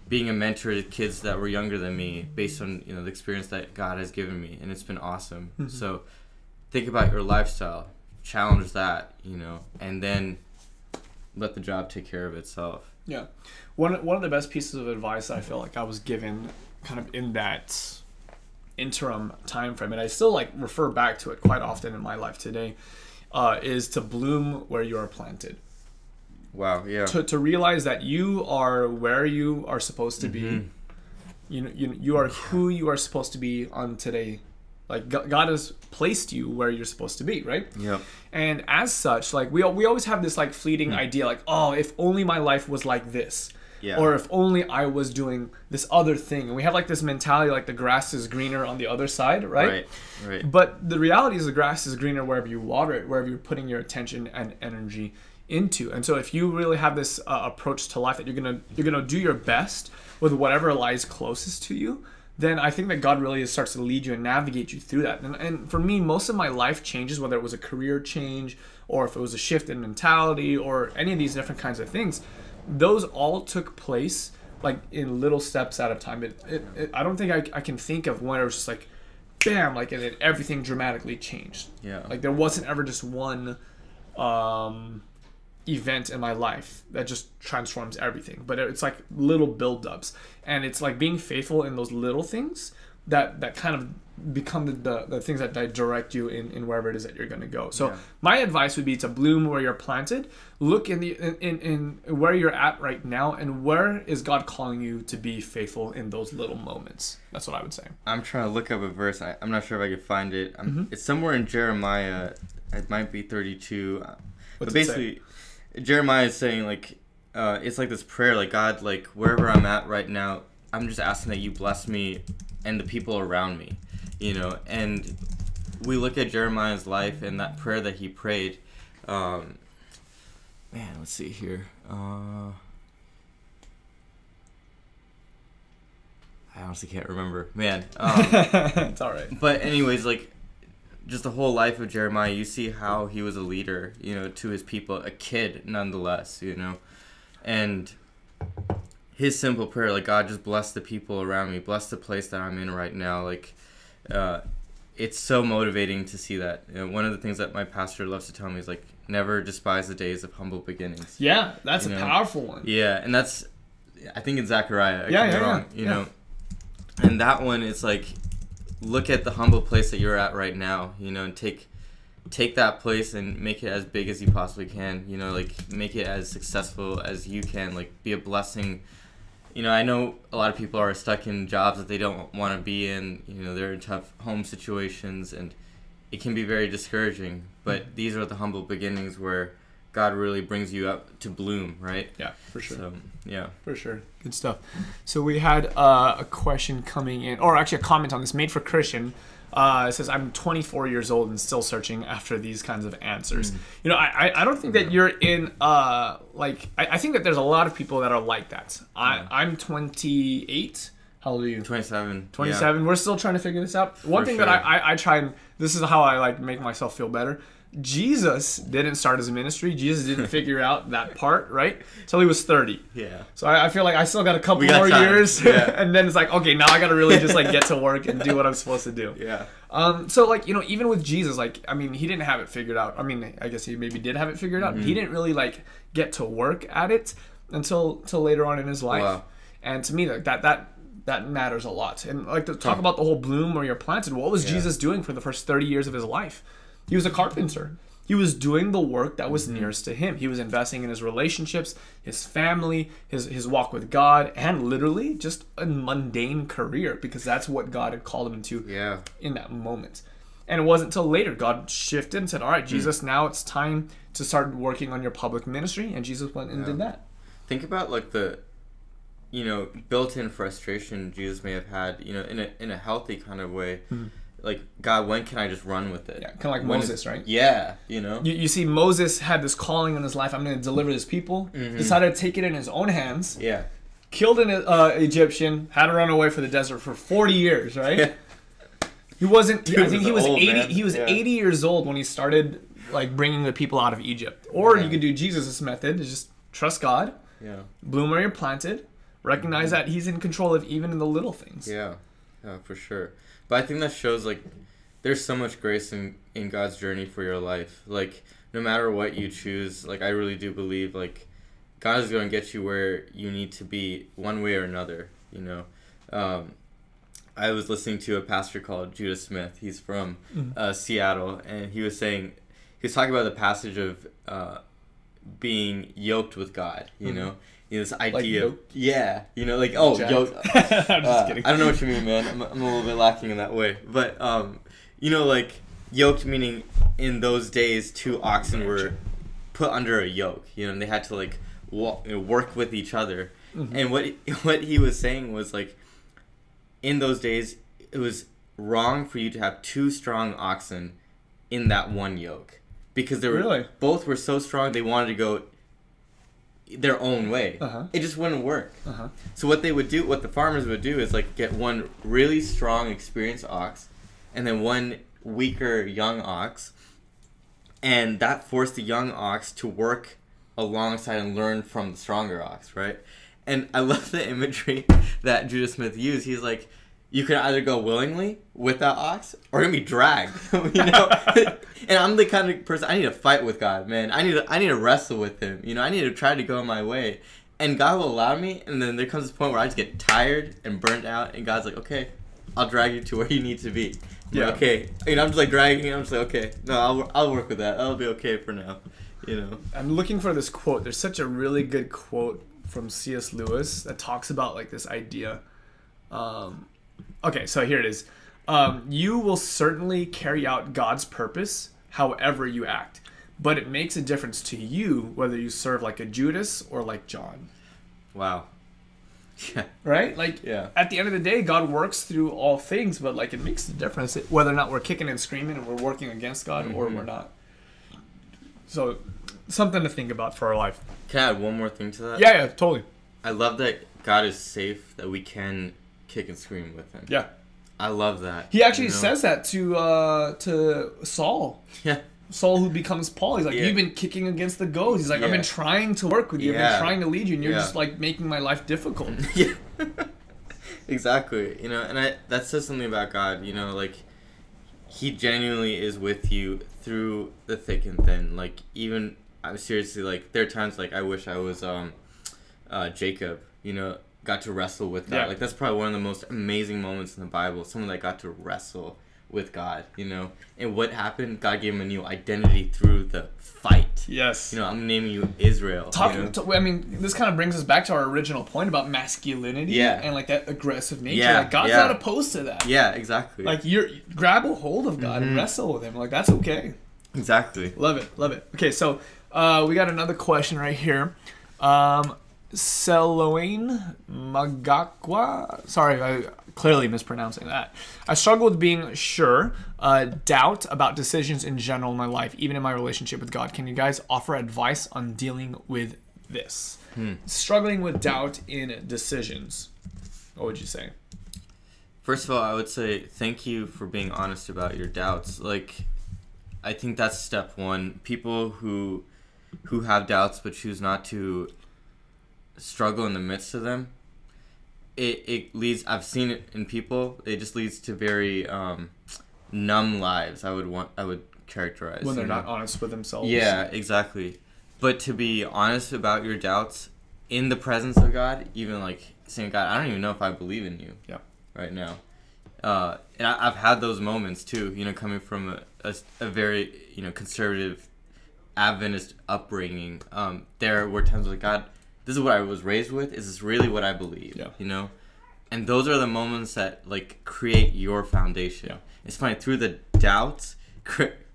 being a mentor to kids that were younger than me based on, you know, the experience that God has given me, and it's been awesome. So think about your lifestyle, challenge that, you know, and then let the job take care of itself. Yeah. One of the best pieces of advice that I feel like I was given kind of in that interim time frame, and I still like refer back to it quite often in my life today, is to bloom where you are planted. Wow, yeah. To realize that you are where you are supposed to be. You are who you are supposed to be on today. Like God has placed you where you're supposed to be, right? Yep. And as such, like we always have this like fleeting idea, like, oh, if only my life was like this. Yeah. Or if only I was doing this other thing. And we have like this mentality like the grass is greener on the other side, right? Right. But the reality is the grass is greener wherever you water it, wherever you're putting your attention and energy into. And so if you really have this approach to life that you're gonna do your best with whatever lies closest to you, then I think that God really starts to lead you and navigate you through that. And for me, most of my life changes, whether it was a career change or if it was a shift in mentality or any of these different kinds of things, those all took place like in little steps at a time. I don't think I can think of when it was just like, bam, like and then everything dramatically changed. Yeah. Like there wasn't ever just one event in my life that just transforms everything, but it's like little build-ups, and it's like being faithful in those little things that kind of become the things that direct you in wherever it is that you're going to go. So my advice would be to bloom where you're planted. Look in where you're at right now, and where is God calling you to be faithful in those little moments. That's what I would say. I'm trying to look up a verse. I'm not sure if I can find it. It's somewhere in Jeremiah. It might be 32. But basically, Jeremiah is saying, like, it's like this prayer, like, God, like, wherever I'm at right now, I'm just asking that you bless me and the people around me, you know. And we look at Jeremiah's life and that prayer that he prayed. Man, let's see here. I honestly can't remember. Man. It's all right. But anyways, like, just the whole life of Jeremiah, you see how he was a leader, you know, to his people, a kid nonetheless, you know. And his simple prayer, like, God, just bless the people around me, bless the place that I'm in right now. Like, it's so motivating to see that. You know, one of the things that my pastor loves to tell me is, like, never despise the days of humble beginnings. Yeah, that's a powerful one. Yeah, and that's, I think it's Zechariah. You know. And that one, it's like, look at the humble place that you're at right now, you know, and take that place and make it as big as you possibly can, you know, like make it as successful as you can, like be a blessing. You know, I know a lot of people are stuck in jobs that they don't want to be in, you know, they're in tough home situations, and it can be very discouraging, but these are the humble beginnings where God really brings you up to bloom, right? Yeah, for sure. So, yeah. For sure. Good stuff. So we had a question coming in, or actually a comment on this, Made for Christian. It says, I'm 24 years old and still searching after these kinds of answers. You know, I don't think that you're in, like, I think that there's a lot of people that are like that. I'm 28. How old are you? 27. 27. Yeah. We're still trying to figure this out. One thing that I try, and this is how I like make myself feel better. Jesus didn't start his ministry. Jesus didn't figure out that part, right? Till he was 30. Yeah. So I feel like I still got a couple more years. Yeah. And then it's like, okay, now I got to really just like get to work and do what I'm supposed to do. Yeah. So like, you know, even with Jesus, like, I mean, he didn't have it figured out. I mean, I guess he maybe did have it figured out. He didn't really like get to work at it until later on in his life. Wow. And to me, like that matters a lot. And like to talk about the whole bloom where you're planted, what was Jesus doing for the first 30 years of his life? He was a carpenter. He was doing the work that was nearest to him. He was investing in his relationships, his family, his walk with God, and literally just a mundane career, because that's what God had called him into in that moment. And it wasn't until later God shifted and said, all right, Jesus, now it's time to start working on your public ministry. And Jesus went and did that. Think about like the, you know, built-in frustration Jesus may have had, you know, in a healthy kind of way. Like, God, when can I just run with it? Yeah, kind of like Moses, right? Yeah, you know? You see, Moses had this calling in his life, I'm going to deliver his people. Decided to take it in his own hands. Yeah. Killed an Egyptian, had to run away for the desert for 40 years, right? Yeah. He wasn't, Dude, I think he was 80, man. He was 80 years old when he started, like, bringing the people out of Egypt. Or you could do Jesus' method, is just trust God, Yeah. Bloom where you're planted. Recognize that he's in control of even in the little things. Yeah. Yeah, for sure. But I think that shows, like, there's so much grace in God's journey for your life. Like, no matter what you choose, like, I really do believe, like, God is going to get you where you need to be one way or another, you know. I was listening to a pastor called Judah Smith. He's from Seattle, and he was talking about the passage of being yoked with God, you know? You know, this idea like yeah, you know, like, oh, yoked. I'm just kidding. I don't know what you mean, man. I'm a little bit lacking in that way. But, you know, like, yoked meaning in those days, 2 oxen were put under a yoke, you know, and they had to, like, work with each other. And what he was saying was, like, in those days, it was wrong for you to have 2 strong oxen in that one yoke. Because they were both were so strong, they wanted to go their own way. It just wouldn't work. So what the farmers would do is, like, get one really strong, experienced ox, and then one weaker young ox, and that forced the young ox to work alongside and learn from the stronger ox, right? And I love the imagery that Judah Smith used. He's like, you can either go willingly with that ox or you're gonna be dragged, you know. And I'm the kind of person, I need to fight with God, man. I need to wrestle with him, you know. I need to try to go my way, and God will allow me. And then there comes this point where I just get tired and burnt out, and God's like, okay, I'll drag you to where you need to be. Yeah. Like, okay. You know, I'm just like dragging. I'm just like, okay, no, I'll work with that. That'll be okay for now, you know. I'm looking for this quote. There's such a really good quote from C.S. Lewis that talks about, like, this idea. Okay, so here it is. You will certainly carry out God's purpose however you act, but it makes a difference to you whether you serve like a Judas or like John. Wow. Yeah. Right? Like, at the end of the day, God works through all things, but, like, it makes a difference whether or not we're kicking and screaming and we're working against God or we're not. So, something to think about for our life. Can I add one more thing to that? Yeah, totally. I love that God is safe, that we can kick and scream with him. Yeah. I love that. He actually says that to Saul. Yeah. Saul, who becomes Paul. He's like, you've been kicking against the goads. He's like, I've been trying to work with you. I've been trying to lead you, and you're just, like, making my life difficult. Yeah. Exactly. You know, and that says something about God. You know, like, he genuinely is with you through the thick and thin. Like, even, I'm seriously, like, there are times, like, I wish I was Jacob, you know, got to wrestle with that. Like, that's probably one of the most amazing moments in the Bible. Someone that got to wrestle with God, you know. And what happened? God gave him a new identity through the fight. Yes. You know, I'm naming you Israel. I mean, this kind of brings us back to our original point about masculinity and, like, that aggressive nature. Like, God's not opposed to that. Yeah, exactly. Like, grab a hold of God and wrestle with him. Like, that's okay. Exactly. Love it. Love it. Okay, so we got another question right here. Seloane Magakwa. Sorry, I'm clearly mispronouncing that. I struggle with being sure, doubt about decisions in general in my life, even in my relationship with God. Can you guys offer advice on dealing with this? Struggling with doubt in decisions. What would you say? First of all, I would say thank you for being honest about your doubts. Like, I think that's step one. People who have doubts but choose not to struggle in the midst of them, it leads, I've seen it in people, it just leads to very numb lives. I would characterize when they're not honest with themselves. Yeah, exactly. But to be honest about your doubts in the presence of God, even, like, saying, God, I don't even know if I believe in you right now. And I've had those moments too, you know, coming from a very, you know, conservative Adventist upbringing. There were times like, God, this is what I was raised with. Is this really what I believe? Yeah. You know? And those are the moments that, like, create your foundation. Yeah. It's funny, through the doubts,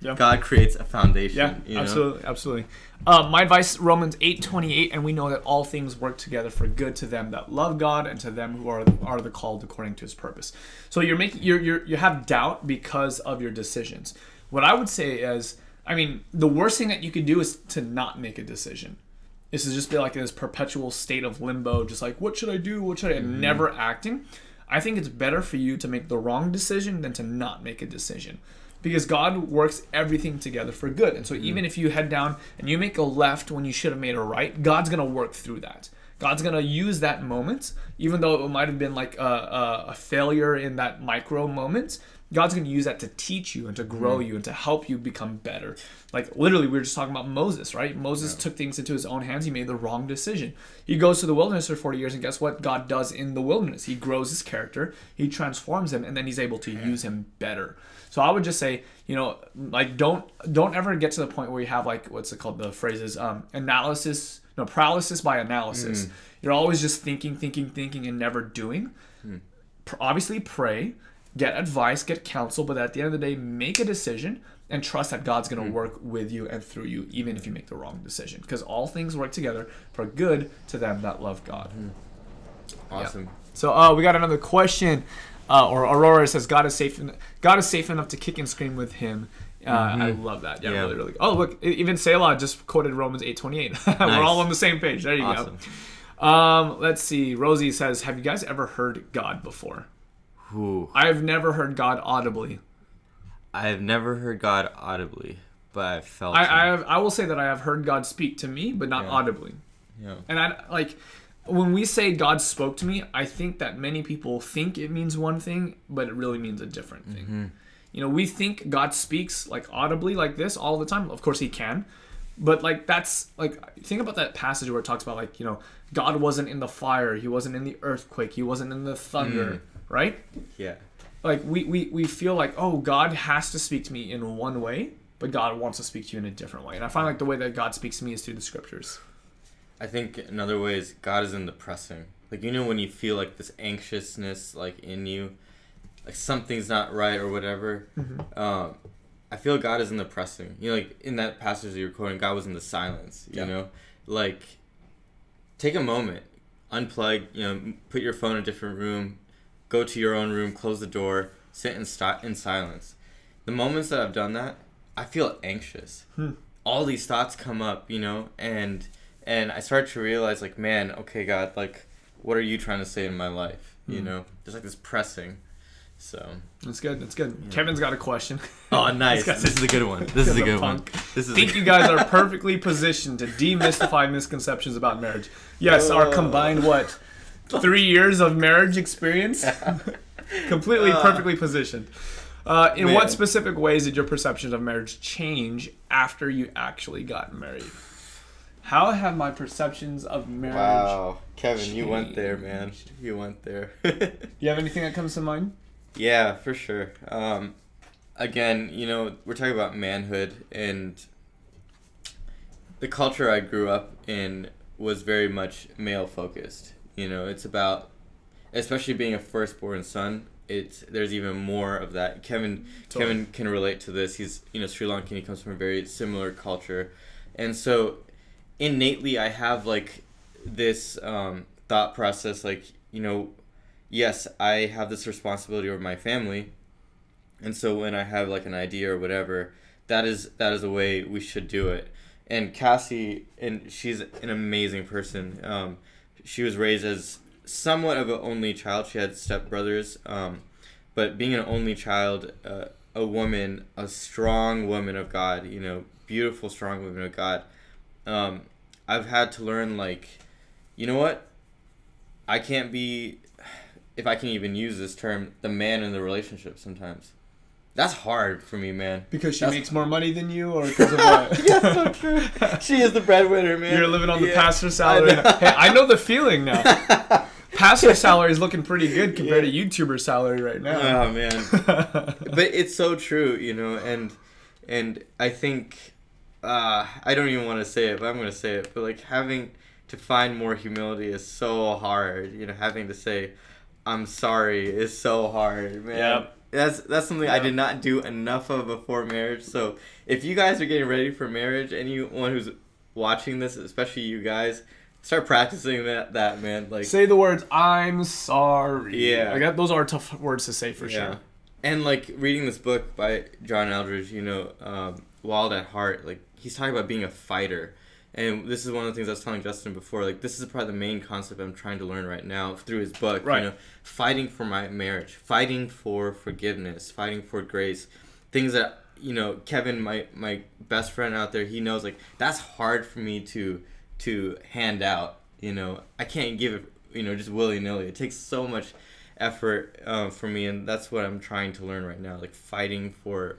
God creates a foundation. Yeah, you know? Absolutely, absolutely. My advice, Romans 8:28, and we know that all things work together for good to them that love God and to them who are the called according to his purpose. So you have doubt because of your decisions. What I would say is, I mean, the worst thing that you could do is to not make a decision. This is just be like in this perpetual state of limbo, just like, what should I do? What should I? And never acting. I think it's better for you to make the wrong decision than to not make a decision. because God works everything together for good. And so even if you head down and you make a left when you should have made a right, God's going to work through that. God's going to use that moment, even though it might have been like a failure in that micro moment. God's going to use that to teach you and to grow you and to help you become better. Like literally, we were just talking about Moses, right? Moses took things into his own hands. He made the wrong decision. He goes to the wilderness for 40 years, and guess what God does in the wilderness? He grows his character, he transforms him, and then he's able to use him better. So I would just say, you know, like don't ever get to the point where you have like, what's it called? The phrases, paralysis by analysis. You're always just thinking, and never doing. Obviously pray, get advice, get counsel, but at the end of the day, make a decision and trust that God's going to work with you and through you, even if you make the wrong decision. Because all things work together for good to them that love God. Awesome. Yeah. So we got another question. Or Aurora says, God is safe enough to kick and scream with him. I love that. Yeah, really, really. Oh, look, even Selah just quoted Romans 8:28. We're all on the same page. There you go. Let's see. Rosie says, have you guys ever heard God before? Ooh. I've never heard God audibly. I've never heard God audibly, but I've felt I will say that I have heard God speak to me, but not audibly. Yeah. And when we say God spoke to me, I think that many people think it means one thing, but it really means a different thing. You know, we think God speaks like audibly like this all the time. Of course he can. But like that's like, think about that passage where it talks about like, you know, God wasn't in the fire, he wasn't in the earthquake, he wasn't in the thunder, right? Yeah. Like we feel like, oh, God has to speak to me in one way, but God wants to speak to you in a different way. And I find like the way that God speaks to me is through the scriptures. I think another way is God is in the pressing. Like, you know, when you feel like this anxiousness like in you, like something's not right or whatever, I feel God is in the pressing. You know, like in that passage that you're quoting, God was in the silence, you know? Like, take a moment, unplug, you know, put your phone in a different room, go to your own room, close the door, sit in silence. The moments that I've done that, I feel anxious. All these thoughts come up, you know, and I start to realize, like, man, okay, God, like, what are you trying to say in my life? You know, there's like this pressing. So that's good. That's good. Yeah. Kevin's got a question. Oh, nice. This is a good one. This is a good one. You guys are perfectly positioned to demystify misconceptions about marriage. Yes, our combined 3 years of marriage experience, completely perfectly positioned. In what specific ways did your perceptions of marriage change after you actually got married? How have my perceptions of marriage Kevin, changed? You went there, man. You went there. You have anything that comes to mind? Yeah, for sure. Again, you know, we're talking about manhood, and the culture I grew up in was very much male focused. You know, it's about, especially being a firstborn son, there's even more of that. Kevin can relate to this. He's, you know, Sri Lankan. He comes from a very similar culture, and so innately I have like this thought process, like, you know, yes, I have this responsibility over my family, and so when I have like an idea or whatever, that is the way we should do it. And Cassie, and she's an amazing person. She was raised as somewhat of an only child. She had stepbrothers, but being an only child, a woman, a strong woman of God, you know, beautiful, strong woman of God. I've had to learn, like, you know what? I can't be, if I can even use this term, the man in the relationship sometimes. That's hard for me, man. Because she makes more money than you, or because of what? Yeah, so true. She is the breadwinner, man. You're living on the pastor's salary. Hey, I know the feeling now. Pastor salary is looking pretty good compared to YouTuber salary right now. Oh, man. But it's so true, you know, and I think, I don't even want to say it, but I'm going to say it, but like having to find more humility is so hard. You know, having to say, I'm sorry is so hard, man. Yep. That's something I did not do enough of before marriage. So if you guys are getting ready for marriage, anyone who's watching this, especially you guys, start practicing that man. Like, say the words, I'm sorry. Yeah. Like, those are tough words to say for sure. And like reading this book by John Eldridge, you know, Wild at Heart, like he's talking about being a fighter. And this is one of the things I was telling Justin before. Like, this is probably the main concept I'm trying to learn right now through his book. Right. You know, fighting for my marriage, fighting for forgiveness, fighting for grace, things that, you know, Kevin, my best friend out there, he knows, like, that's hard for me to hand out, you know. I can't give it, you know, just willy-nilly. It takes so much effort for me, and that's what I'm trying to learn right now, like fighting to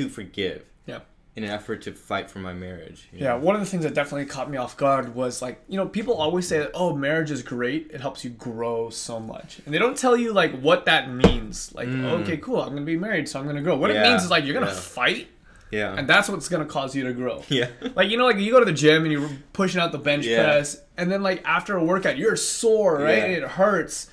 forgive. Yeah. In an effort to fight for my marriage. Yeah, one of the things that definitely caught me off guard was, like, you know, people always say that, oh, marriage is great, it helps you grow so much, and they don't tell you, like, what that means. Like, okay, cool, I'm gonna be married, so I'm gonna grow. What it means is, like, you're gonna fight. Yeah. And that's what's going to cause you to grow. Yeah. Like, you know, like, you go to the gym and you're pushing out the bench press, and then, like, after a workout, you're sore, right? Yeah. And it hurts.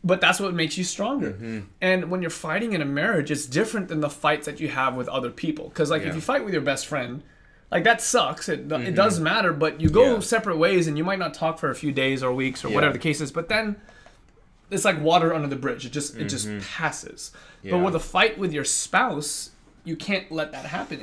But that's what makes you stronger. Mm-hmm. And when you're fighting in a marriage, it's different than the fights that you have with other people. Because, like, if you fight with your best friend, like, that sucks. It does matter, but you go separate ways, and you might not talk for a few days or weeks or whatever the case is. But then it's like water under the bridge. It just passes. Yeah. But with a fight with your spouse, you can't let that happen.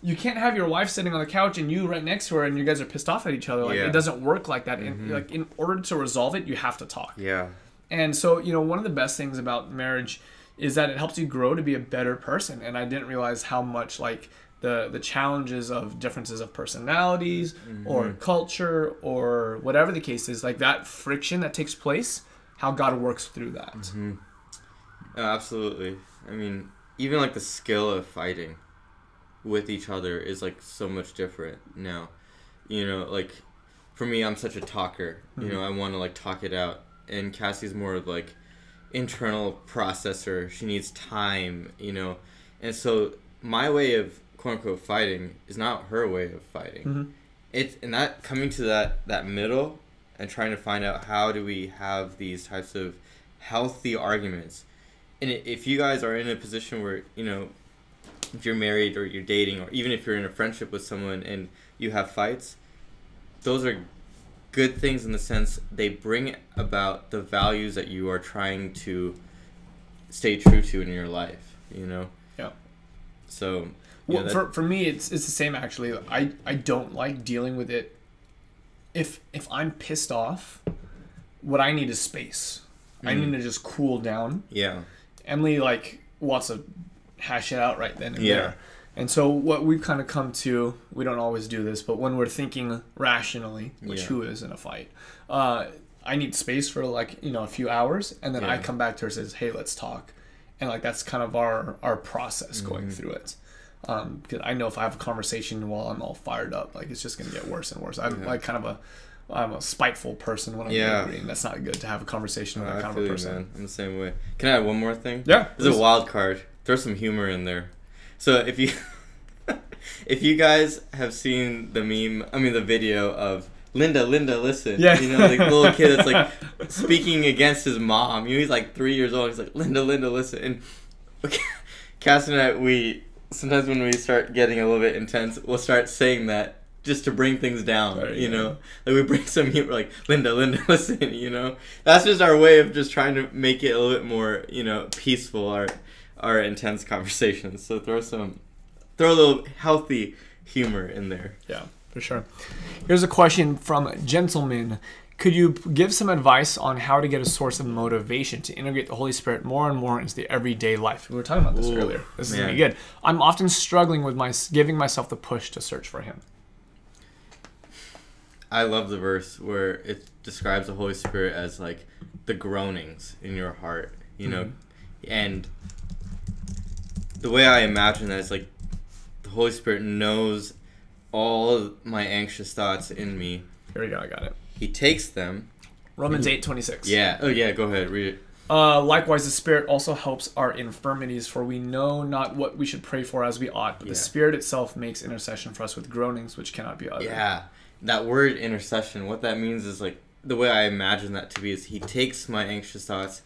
You can't have your wife sitting on the couch and you right next to her and you guys are pissed off at each other. Like, it doesn't work like that. And, like, in order to resolve it, you have to talk. Yeah. And so, you know, one of the best things about marriage is that it helps you grow to be a better person. And I didn't realize how much, like, the challenges of differences of personalities or culture or whatever the case is, like, that friction that takes place, how God works through that. Mm-hmm. Absolutely. I mean, even, like, the skill of fighting with each other is, like, so much different now. You know, like, for me, I'm such a talker. You know, I want to, like, talk it out. And Cassie's more of, like, internal processor. She needs time, you know. And so my way of, quote-unquote, fighting is not her way of fighting. And that coming to that middle and trying to find out how do we have these types of healthy arguments. And if you guys are in a position where, you know, if you're married or you're dating, or even if you're in a friendship with someone and you have fights, those are good things in the sense they bring about the values that you are trying to stay true to in your life, you know? Yeah. So, well, for me, it's the same, actually. I don't like dealing with it. If I'm pissed off, what I need is space. I need to just cool down. Yeah. Emily, like, wants to hash it out right then and there. And so what we've kind of come to, we don't always do this, but when we're thinking rationally, which who is in a fight, I need space for, like, you know, a few hours, and then I come back to her and says, hey, let's talk. And, like, that's kind of our process going through it. Because I know if I have a conversation while I'm all fired up, like, it's just going to get worse and worse. I'm like I'm a spiteful person when I'm angry, and that's not good to have a conversation with that kind of a person. Man. I'm the same way. Can I add one more thing? Yeah. There's a wild card. Throw some humor in there. So if you guys have seen the video of Linda, listen. Yeah. You know, like, the little kid that's, like, speaking against his mom. You know, he's like 3 years old. He's like, Linda, listen. And Cass and I, sometimes when we start getting a little bit intense, we'll start saying that just to bring things down, you know? Like, we bring some humor, like, Linda, listen, you know? That's just our way of just trying to make it a little bit more, you know, peaceful, our intense conversations. So throw a little healthy humor in there. Yeah, for sure. Here's a question from Gentleman. Could you give some advice on how to get a source of motivation to integrate the Holy Spirit more and more into the everyday life? We were talking about this earlier. This is going to be good. I'm often struggling with giving myself the push to search for Him. I love the verse where it describes the Holy Spirit as, like, the groanings in your heart, you know? And the way I imagine that is, like, the Holy Spirit knows all of my anxious thoughts in me. Here we go, I got it. He takes them. Romans 8:26. Yeah. Oh, yeah, go ahead, read it. Likewise, the Spirit also helps our infirmities, for we know not what we should pray for as we ought, but the Spirit itself makes intercession for us with groanings which cannot be uttered. Yeah. That word intercession, what that means is, like, the way I imagine that to be is He takes my anxious thoughts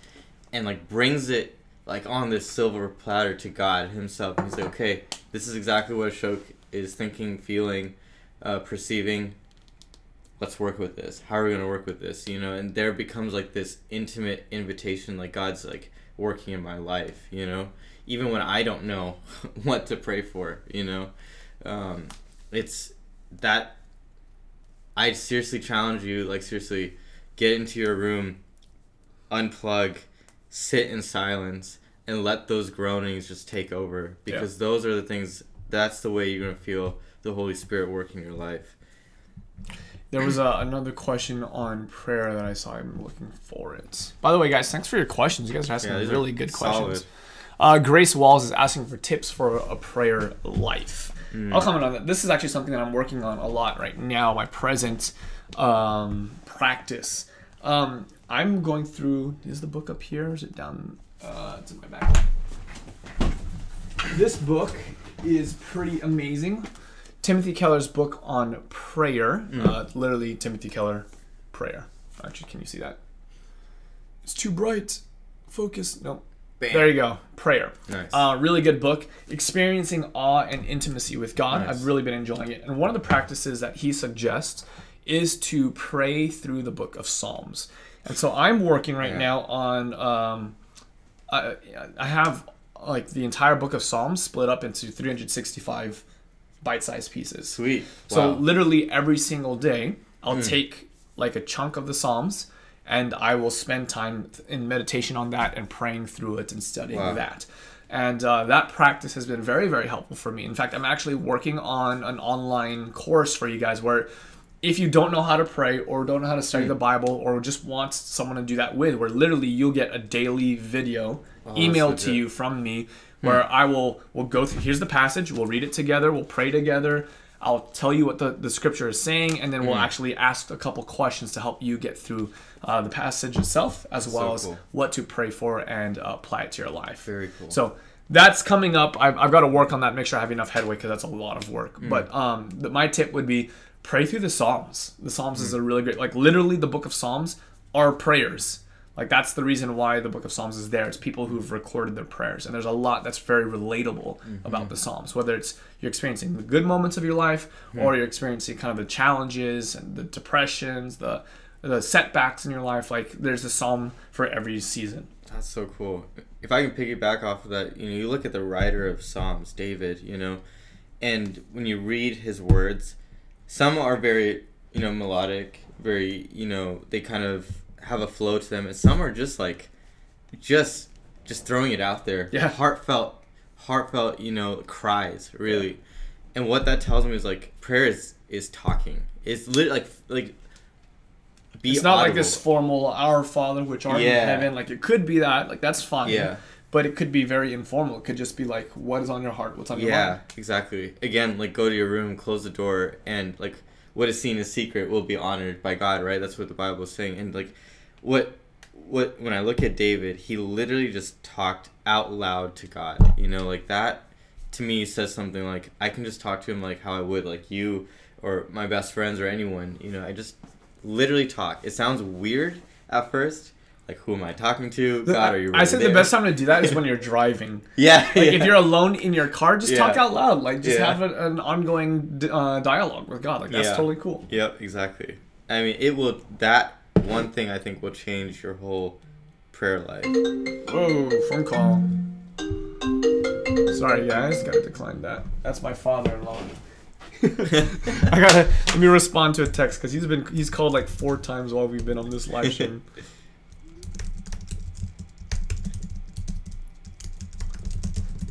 and, like, brings it, like, on this silver platter to God Himself. And He's like, okay, this is exactly what Ashok is thinking, feeling, perceiving. Let's work with this. How are we going to work with this? You know, and there becomes, like, this intimate invitation, like, God's, like, working in my life, you know, even when I don't know what to pray for, you know. It's that. I seriously challenge you, like, seriously, get into your room, unplug, sit in silence and let those groanings just take over, because those are the things, that's the way you're going to feel the Holy Spirit working in your life. There was another question on prayer that I saw. I'm looking for it. By the way, guys, thanks for your questions. You guys are asking really good questions. Grace Walls is asking for tips for a prayer life. I'll comment on that. This is actually something that I'm working on a lot right now, my present practice. I'm going through, is the book up here? Or is it down? It's in my back. This book is pretty amazing. Timothy Keller's book on prayer. Literally Timothy Keller, prayer. Actually, can you see that? It's too bright. Focus. Nope. Bam. There you go. Prayer. Nice. Really good book. Experiencing awe and intimacy with God. Nice. I've really been enjoying it. And one of the practices that he suggests is to pray through the book of Psalms. And so I'm working right now on, I have like the entire book of Psalms split up into 365 bite-sized pieces. Sweet. So literally every single day, I'll take like a chunk of the Psalms, and I will spend time in meditation on that and praying through it and studying that. And that practice has been very, very helpful for me. In fact, I'm actually working on an online course for you guys where if you don't know how to pray or don't know how to study the Bible or just want someone to do that with, where literally you'll get a daily video emailed to you from me, where I will go through, here's the passage, we'll read it together, we'll pray together, I'll tell you what the scripture is saying, and then we'll actually ask a couple questions to help you get through the passage itself, as well as what to pray for and apply it to your life. Very cool. So that's coming up. I've got to work on that, make sure I have enough headway, because that's a lot of work. But my tip would be pray through the Psalms. The Psalms is a really great, like literally the book of Psalms are prayers. Like that's the reason why the book of Psalms is there. It's people who've recorded their prayers. And there's a lot that's very relatable about the Psalms, whether it's you're experiencing the good moments of your life or you're experiencing kind of the challenges and the depressions, the setbacks in your life. Like there's a Psalm for every season. That's so cool. If I can piggyback off of that, you look at the writer of Psalms, David, and when you read his words, some are very, melodic, very, they kind of have a flow to them, and some are just like just throwing it out there. Heartfelt cries, really. And what that tells me is like prayer is talking. It's literally like it's not audible. Like this formal Our Father which art in heaven. Like it could be that, like that's fine, but it could be very informal. It could just be like, what is on your heart, what's on your mind. Exactly. Again, like go to your room, close the door, and like what is seen in secret will be honored by God, right? That's what the Bible is saying. And like what when I look at David, he literally just talked out loud to God. Like that to me says something like I can just talk to him like how I would like you or my best friends or anyone. I just literally talk. It sounds weird at first. Like, who am I talking to? God, are you really I said there? The best time to do that is when you're driving. If you're alone in your car, just talk out loud. Like, just have an ongoing dialogue with God. Like, that's totally cool. Yep, exactly. I mean, that one thing I think will change your whole prayer life. Whoa, phone call. Sorry, guys. Gotta decline that. That's my father-in-law. Let me respond to a text because he's called like 4 times while we've been on this live stream.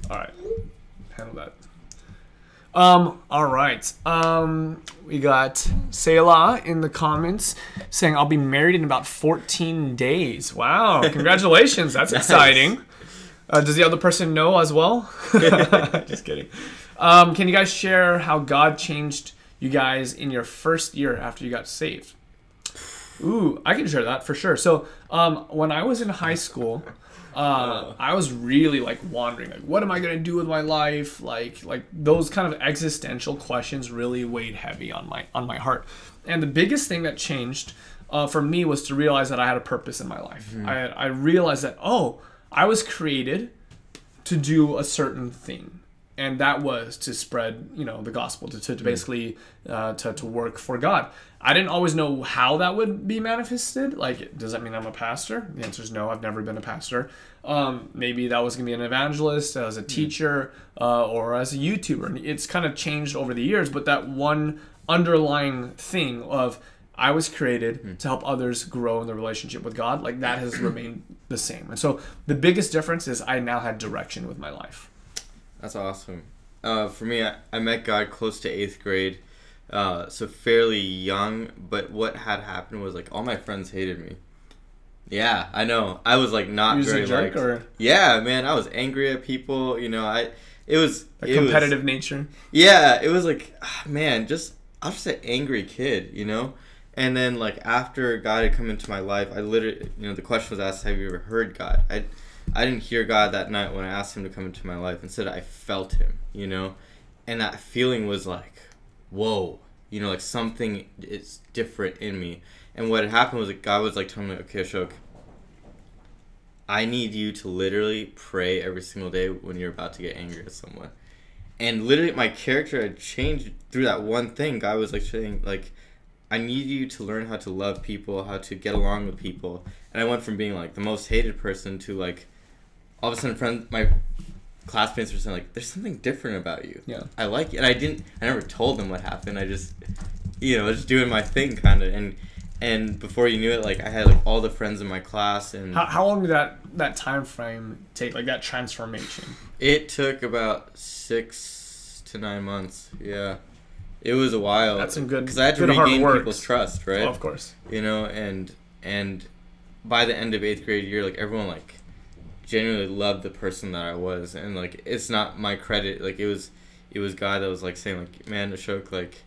All right, handle that. All right. We got Selah in the comments saying I'll be married in about 14 days. Wow, congratulations. That's exciting. Does the other person know as well? Just kidding. Can you guys share how God changed you guys in your first year after you got saved? Ooh, I can share that for sure. So when I was in high school, I was really like wondering, like, what am I gonna do with my life? Like those kind of existential questions really weighed heavy on my heart. And the biggest thing that changed for me was to realize that I had a purpose in my life. I realized that I was created to do a certain thing. And that was to spread, the gospel, to basically to work for God. I didn't always know how that would be manifested. Like, does that mean I'm a pastor? The answer is no. I've never been a pastor. Maybe that was going to be an evangelist, as a teacher, or as a YouTuber. And it's kind of changed over the years. But that one underlying thing of I was created to help others grow in their relationship with God, like that has remained the same. And so the biggest difference is I now had direction with my life. That's awesome. For me, I met God close to 8th grade, so fairly young. But what had happened was like all my friends hated me. Yeah, I know. I was like not very jerk, liked. or? Yeah, man, I was angry at people. You know, it was a competitive nature. Yeah, it was like, man, I was just an angry kid, you know. And then like after God had come into my life, I literally, you know, the question was asked, have you ever heard God? I didn't hear God that night when I asked him to come into my life. Instead, I felt him, you know, and that feeling was like, whoa, you know, like something is different in me. And what had happened was that God was like telling me, okay, Ashok, I need you to literally pray every single day when you're about to get angry at someone. And literally my character had changed through that one thing. God was like saying, like, I need you to learn how to love people, how to get along with people. And I went from being like the most hated person to like, all of a sudden my classmates were saying like, there's something different about you. Yeah. I like it. And I never told them what happened. I just, you know, just doing my thing kind of. And before you knew it, like I had like all the friends in my class. And how long did that time frame take, like that transformation? It took about 6 to 9 months. Yeah, it was a while. That's some good, because I had to regain people's trust, right? Oh, of course. You know, and by the end of 8th grade year, like everyone like genuinely loved the person that I was, and like it's not my credit. Like it was God that was like saying like, man, Ashok, like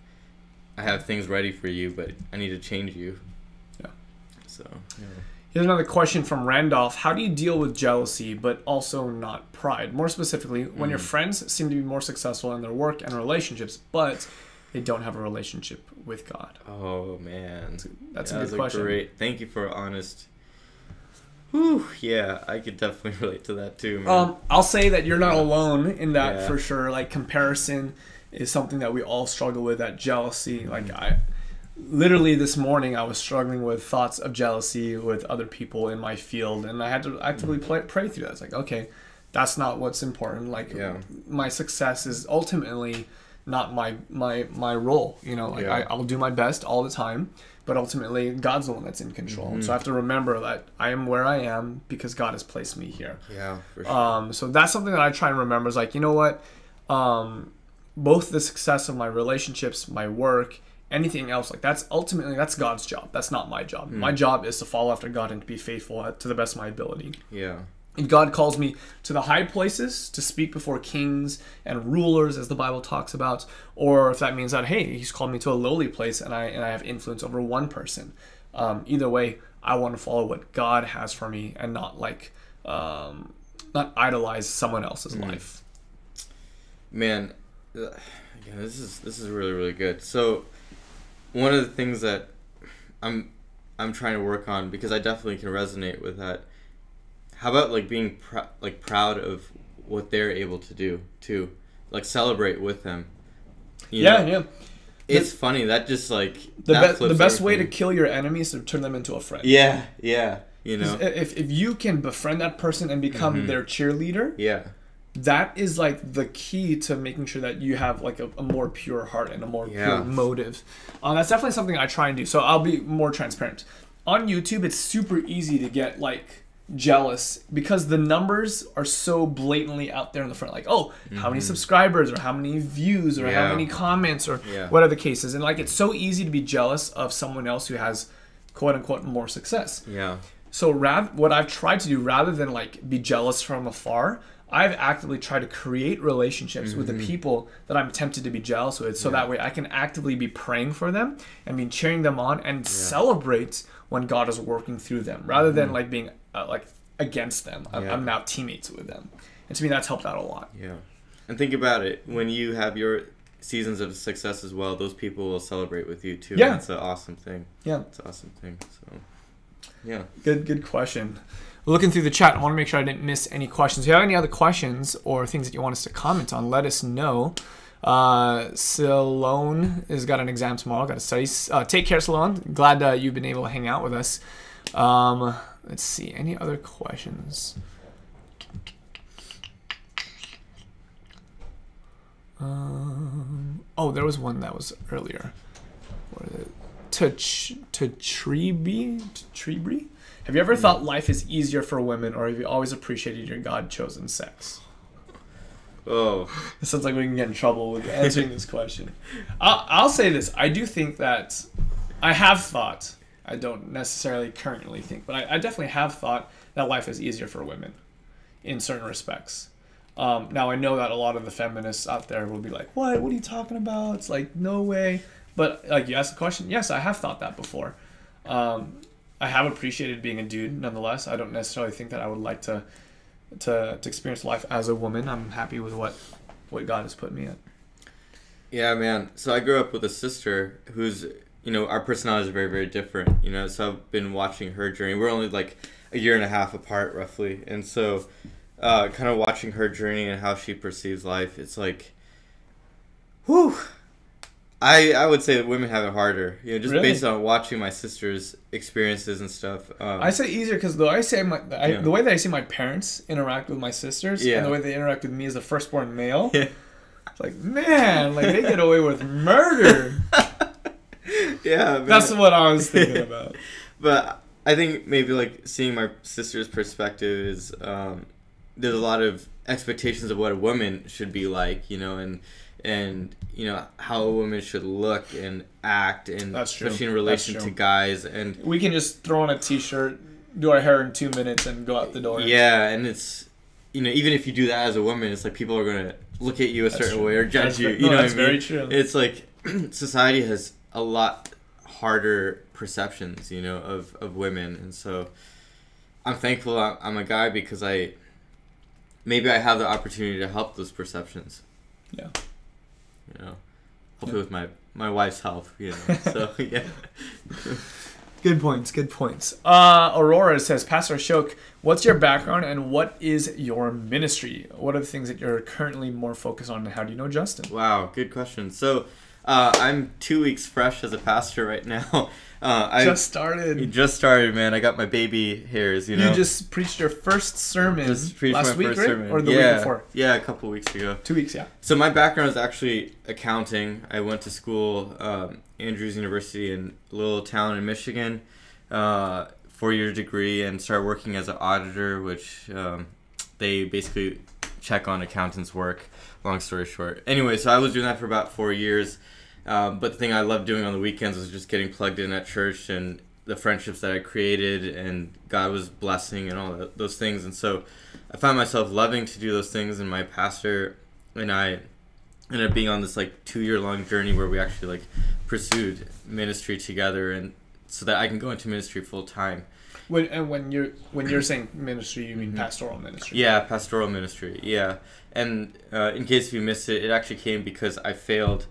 I have things ready for you, but I need to change you. Yeah. So, yeah. Here's another question from Randolph. How do you deal with jealousy, but also not pride? More specifically, when your friends seem to be more successful in their work and relationships, but they don't have a relationship with God. Oh, man. That's a good question. Great. Thank you for honest. Whew, yeah, I could definitely relate to that too, man. I'll say that you're not alone in that for sure. Like comparison is something that we all struggle with, that jealousy. Like literally this morning I was struggling with thoughts of jealousy with other people in my field, and I had to actively pray through that. It's like, okay, that's not what's important. Like my success is ultimately not my role, you know, like I'll do my best all the time, but ultimately God's the one that's in control. So I have to remember that I am where I am because God has placed me here. Yeah, for sure. So that's something that I try and remember is like, you know what, both the success of my relationships, my work, anything else, like that's God's job. That's not my job. My job is to follow after God and to be faithful to the best of my ability. Yeah. If God calls me to the high places to speak before kings and rulers, as the Bible talks about, or if that means that, hey, he's called me to a lowly place and I have influence over one person. Either way, I want to follow what God has for me and not like not idolize someone else's life. Man, this is really, really good. So one of the things that I'm trying to work on, because I definitely can resonate with that. How about like being proud of what they're able to do too, like celebrate with them. You know? It's funny that just like the best way to kill your enemy is to turn them into a friend. Yeah. You know, if you can befriend that person and become their cheerleader, that is like the key to making sure that you have like a more pure heart and a more pure motive. That's definitely something I try and do. So I'll be more transparent. On YouTube, it's super easy to get like jealous because the numbers are so blatantly out there in the front, like, oh, how many subscribers or how many views or how many comments or whatever the case is. And like, it's so easy to be jealous of someone else who has quote unquote more success. So what I've tried to do, rather than like be jealous from afar, I've actively tried to create relationships with the people that I'm tempted to be jealous with, so that way I can actively be praying for them and be cheering them on and celebrate when God is working through them, rather than like being like against them. I'm now teammates with them, and to me that's helped out a lot. And think about it, when you have your seasons of success as well, those people will celebrate with you too. That's an awesome thing. It's an awesome thing. So good question. Looking through the chat, I want to make sure I didn't miss any questions. If you have any other questions or things that you want us to comment on, let us know. Salone has got an exam tomorrow, got to study. Take care, Salone. Glad you've been able to hang out with us. Let's see, any other questions? Oh, there was one that was earlier. Treeby. Have you ever thought life is easier for women, or have you always appreciated your God-chosen sex? Oh. It sounds like we can get in trouble with answering this question. I'll say this. I do think that I have thought, I don't necessarily currently think, but I definitely have thought that life is easier for women in certain respects. Now, I know that a lot of the feminists out there will be like, what are you talking about? It's like, no way. But like you asked the question, yes, I have thought that before. I have appreciated being a dude nonetheless. I don't necessarily think that I would like to experience life as a woman. I'm happy with what God has put me in. Yeah, man. So I grew up with a sister who's, our personalities are very, very different, so I've been watching her journey. We're only like a year and a half apart roughly. And so kind of watching her journey and how she perceives life, it's like, whew. I would say that women have it harder, just really? Based on watching my sister's experiences and stuff. I say easier because the way that I see my parents interact with my sisters and the way they interact with me as a firstborn male, it's like, man, like they get away with murder. Yeah, man. That's what I was thinking about. But I think maybe like seeing my sister's perspective is there's a lot of expectations of what a woman should be like, and how a woman should look and act, and especially in relation to guys. And we can just throw on a t-shirt, do our hair in 2 minutes, and go out the door. Yeah, and it's even if you do that as a woman, it's like people are gonna look at you a certain way or judge you. You know what I mean? Very true. It's like society has a lot harder perceptions, of women, and so I'm thankful I'm a guy because maybe I have the opportunity to help those perceptions. Yeah. Hopefully with my wife's help, So yeah. Good points. Aurora says, Pastor Ashok, what's your background and what is your ministry? What are the things that you're currently more focused on, and how do you know Justin? Wow, good question. So I'm 2 weeks fresh as a pastor right now. Just started, man. I got my baby hairs, You just preached your first sermon last week, right? Sermon. Or the week before? Yeah, a couple weeks ago. 2 weeks, yeah. So my background is actually accounting. I went to school, Andrews University in a little town in Michigan, 4-year degree, and started working as an auditor, which they basically check on accountants' work, long story short. Anyway, so I was doing that for about 4 years. But the thing I loved doing on the weekends was just getting plugged in at church and the friendships that I created, and God was blessing and all those things. And so I found myself loving to do those things, and my pastor and I ended up being on this 2-year-long journey where we actually pursued ministry together, and so that I can go into ministry full time. When you're saying ministry, you mean pastoral ministry? Yeah, pastoral ministry. Yeah, and in case you missed it, it actually came because I failed.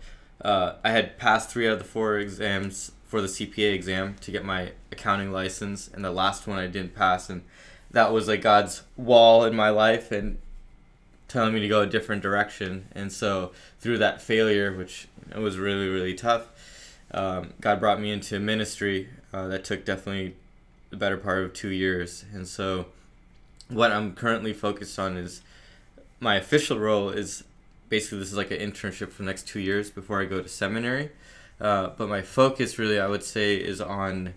I had passed 3 out of the 4 exams for the CPA exam to get my accounting license, and the last one I didn't pass, and that was God's wall in my life and telling me to go a different direction. And so through that failure, which was really, really tough, God brought me into ministry. That took definitely the better part of 2 years. And so what I'm currently focused on is my official role is basically this is an internship for the next 2 years before I go to seminary. But my focus really, I would say, is on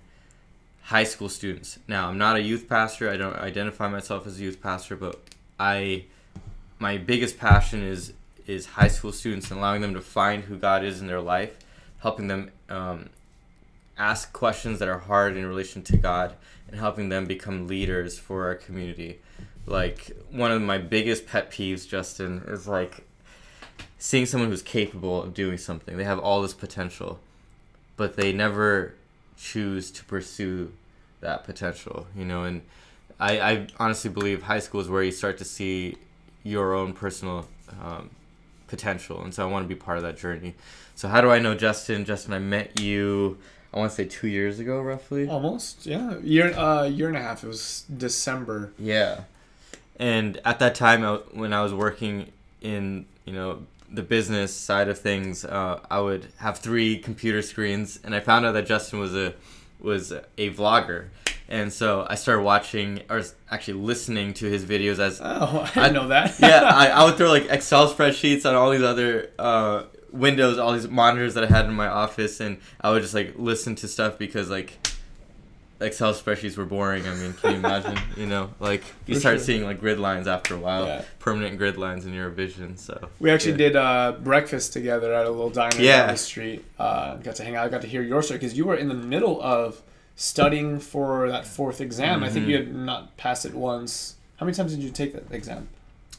high school students. Now, I'm not a youth pastor. I don't identify myself as a youth pastor, but my biggest passion is high school students and allowing them to find who God is in their life, helping them ask questions that are hard in relation to God, and helping them become leaders for our community. One of my biggest pet peeves, Justin, is seeing someone who's capable of doing something. They have all this potential, but they never choose to pursue that potential, and I honestly believe high school is where you start to see your own personal potential, and so I want to be part of that journey. So how do I know Justin? Justin, I met you, I want to say 2 years ago, roughly. Almost, yeah. Year and a half. It was December. Yeah. And at that time, when I was working in, the business side of things, I would have 3 computer screens, and I found out that Justin was a vlogger. And so I started watching, or actually listening to his videos as... Oh, I didn't know that. Yeah, I would throw Excel spreadsheets on all these other windows, all these monitors that I had in my office, and I would just like listen to stuff because like Excel spreadsheets were boring. I mean, can you imagine? Like you start seeing like grid lines after a while, permanent grid lines in your vision. So we actually did breakfast together at a little diner down the street. Got to hang out. I got to hear your story because you were in the middle of studying for that 4th exam. I think you had not passed it once. How many times did you take that exam?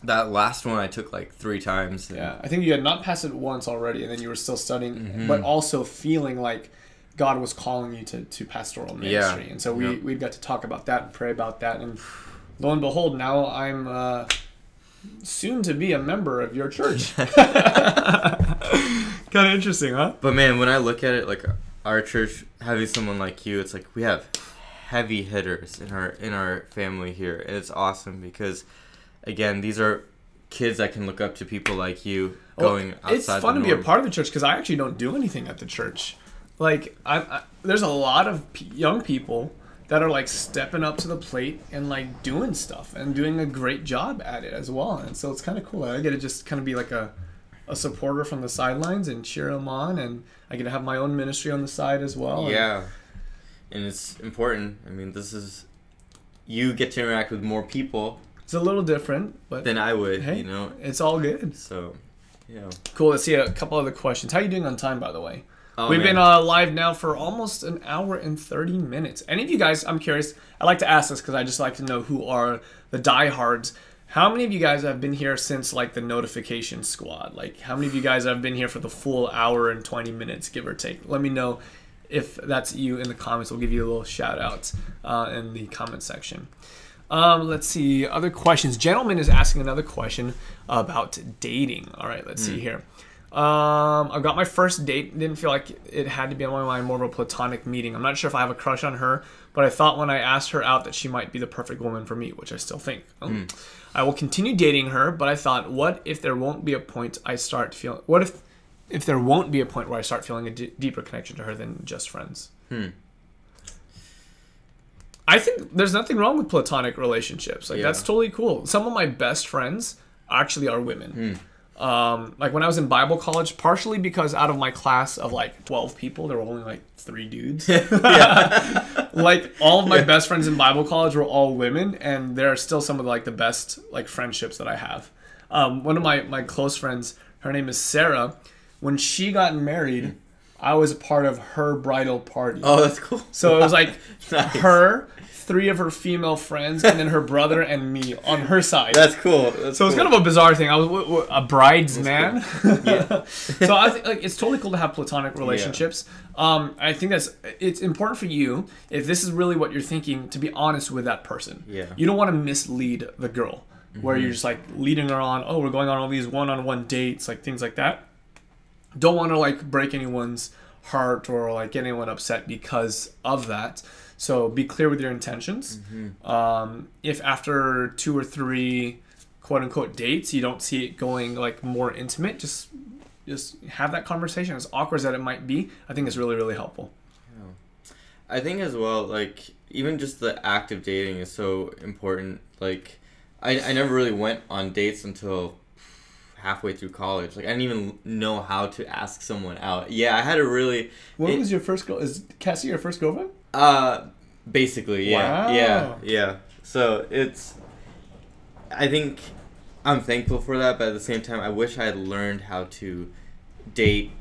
That last one I took like 3 times. Yeah, I think you had not passed it once already, and then you were still studying, but also feeling like God was calling you to pastoral ministry. And so we got to talk about that and pray about that. And lo and behold, now I'm soon to be a member of your church. Kind of interesting, huh? But man, when I look at it, like our church having someone like you, it's like we have heavy hitters in our family here. And it's awesome because, again, these are kids that can look up to people like you going outside the norm. It's fun to be a part of the church because I actually don't do anything at the church. Like, there's a lot of young people that are, like, stepping up to the plate and, like, doing stuff and doing a great job at it as well. And so it's kind of cool. I get to just kind of be, like, a supporter from the sidelines and cheer them on. And I get to have my own ministry on the side as well. Yeah. And it's important. I mean, you get to interact with more people. It's a little different, but than I would, hey, it's all good. So, yeah. Cool. Let's see a couple other questions. How are you doing on time, by the way? We've been live now for almost an hour and 30 minutes. Any of you guys, I'm curious, I like to ask this because I just like to know who are the diehards. How many of you guys have been here since like the notification squad? Like how many of you guys have been here for the full hour and 20 minutes, give or take? Let me know if that's you in the comments. We'll give you a little shout out in the comment section. Let's see, other questions. Gentleman is asking another question about dating. All right, let's see here. I got my first date. Didn't feel like it had to be on my mind, more of a platonic meeting. I'm not sure if I have a crush on her, but I thought when I asked her out that she might be the perfect woman for me, which I still think. I will continue dating her, but I thought, what if there won't be a point I start feeling? What if there won't be a point where I start feeling a deeper connection to her than just friends? I think there's nothing wrong with platonic relationships. Like that's totally cool. Some of my best friends actually are women. Like when I was in Bible college, partially because out of my class of like 12 people, there were only like 3 dudes. Like all of my best friends in Bible college were all women, and they're still some of like the best like friendships that I have. One of my close friends, her name is Sarah. When she got married, I was a part of her bridal party. Oh, that's cool. So it was like her, 3 of her female friends, and then her brother and me on her side. That's cool. So it's kind of a bizarre thing. I was a bride's man. Cool. So I think like it's totally cool to have platonic relationships. I think it's important for you, if this is really what you're thinking, to be honest with that person. You don't want to mislead the girl, where you're just like leading her on, oh, we're going on all these one-on-one dates, like things like that. Don't want to like break anyone's heart or like get anyone upset because of that. So be clear with your intentions. If after 2 or 3 quote unquote dates you don't see it going like more intimate, just have that conversation. As awkward as that it might be, I think it's really, really helpful. I think as well, like even just the act of dating is so important. Like I never really went on dates until halfway through college. Like I didn't even know how to ask someone out. I had to really. When was your first girl? Is Cassie your first girlfriend? Basically, yeah. Wow. Yeah. So I think I'm thankful for that, but at the same time, I wish I had learned how to date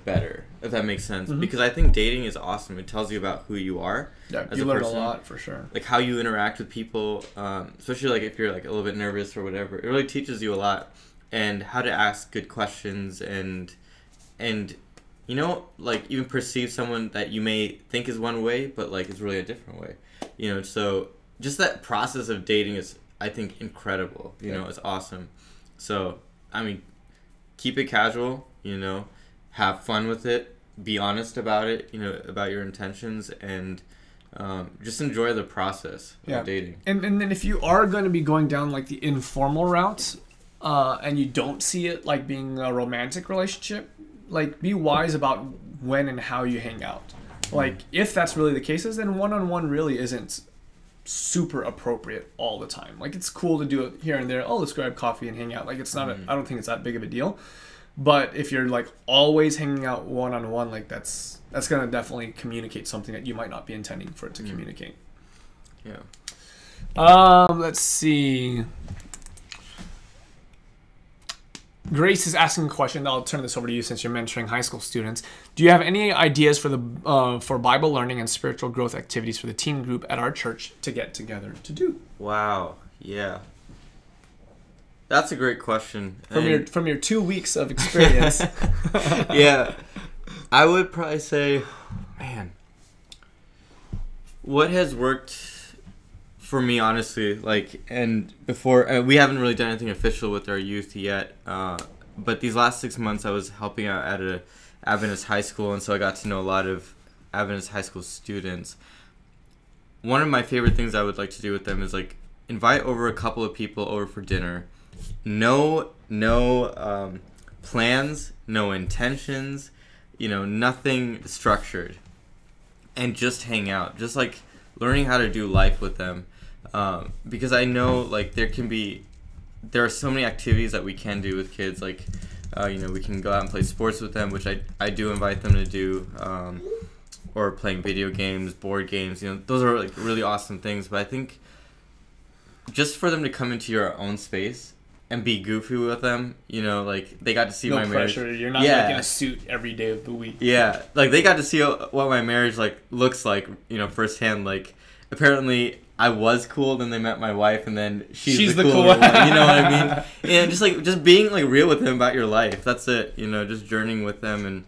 better, if that makes sense. Because I think dating is awesome. It tells you about who you are. Yeah, you learn a lot for sure. Like how you interact with people, especially like if you're like a little bit nervous or whatever. It really teaches you a lot, and how to ask good questions and you know, like even perceive someone that you may think is one way, but like is really a different way. You know, so just that process of dating is, I think, incredible. You know, it's awesome. So, I mean, keep it casual, you know, have fun with it, be honest about it, you know, about your intentions, and just enjoy the process of dating. And then if you are going to be going down like the informal route, and you don't see it like being a romantic relationship, like be wise about when and how you hang out. Like if that's really the case, then one-on-one really isn't super appropriate all the time. Like it's cool to do it here and there. Oh, let's grab coffee and hang out. Like it's not I don't think it's that big of a deal. But if you're like always hanging out one-on-one, like that's gonna definitely communicate something that you might not be intending for it to communicate. Yeah. Let's see. Grace is asking a question. I'll turn this over to you since you're mentoring high school students. Do you have any ideas for the for Bible learning and spiritual growth activities for the teen group at our church to get together to do? Wow. Yeah. That's a great question. From your 2 weeks of experience. Yeah. I would probably say, man, what has worked for me, honestly, like, and before, we haven't really done anything official with our youth yet, but these last 6 months I was helping out at a Adventist high school, and so I got to know a lot of Adventist high school students. One of my favorite things I would like to do with them is, like, invite over a couple of people over for dinner. No plans, no intentions, nothing structured, and just hang out, just like learning how to do life with them, because I know like there are so many activities that we can do with kids, like we can go out and play sports with them, which I do invite them to do, or playing video games, board games, those are like really awesome things. But I think just for them to come into your own space and be goofy with them, like they got to see my marriage. No pressure. You're not like in a suit every day of the week. Yeah, like they got to see what my marriage like looks like, firsthand. Like apparently I was cool, then they met my wife, and then she's the cool one. You know what I mean? And just being like real with them about your life. That's it. Just journeying with them, and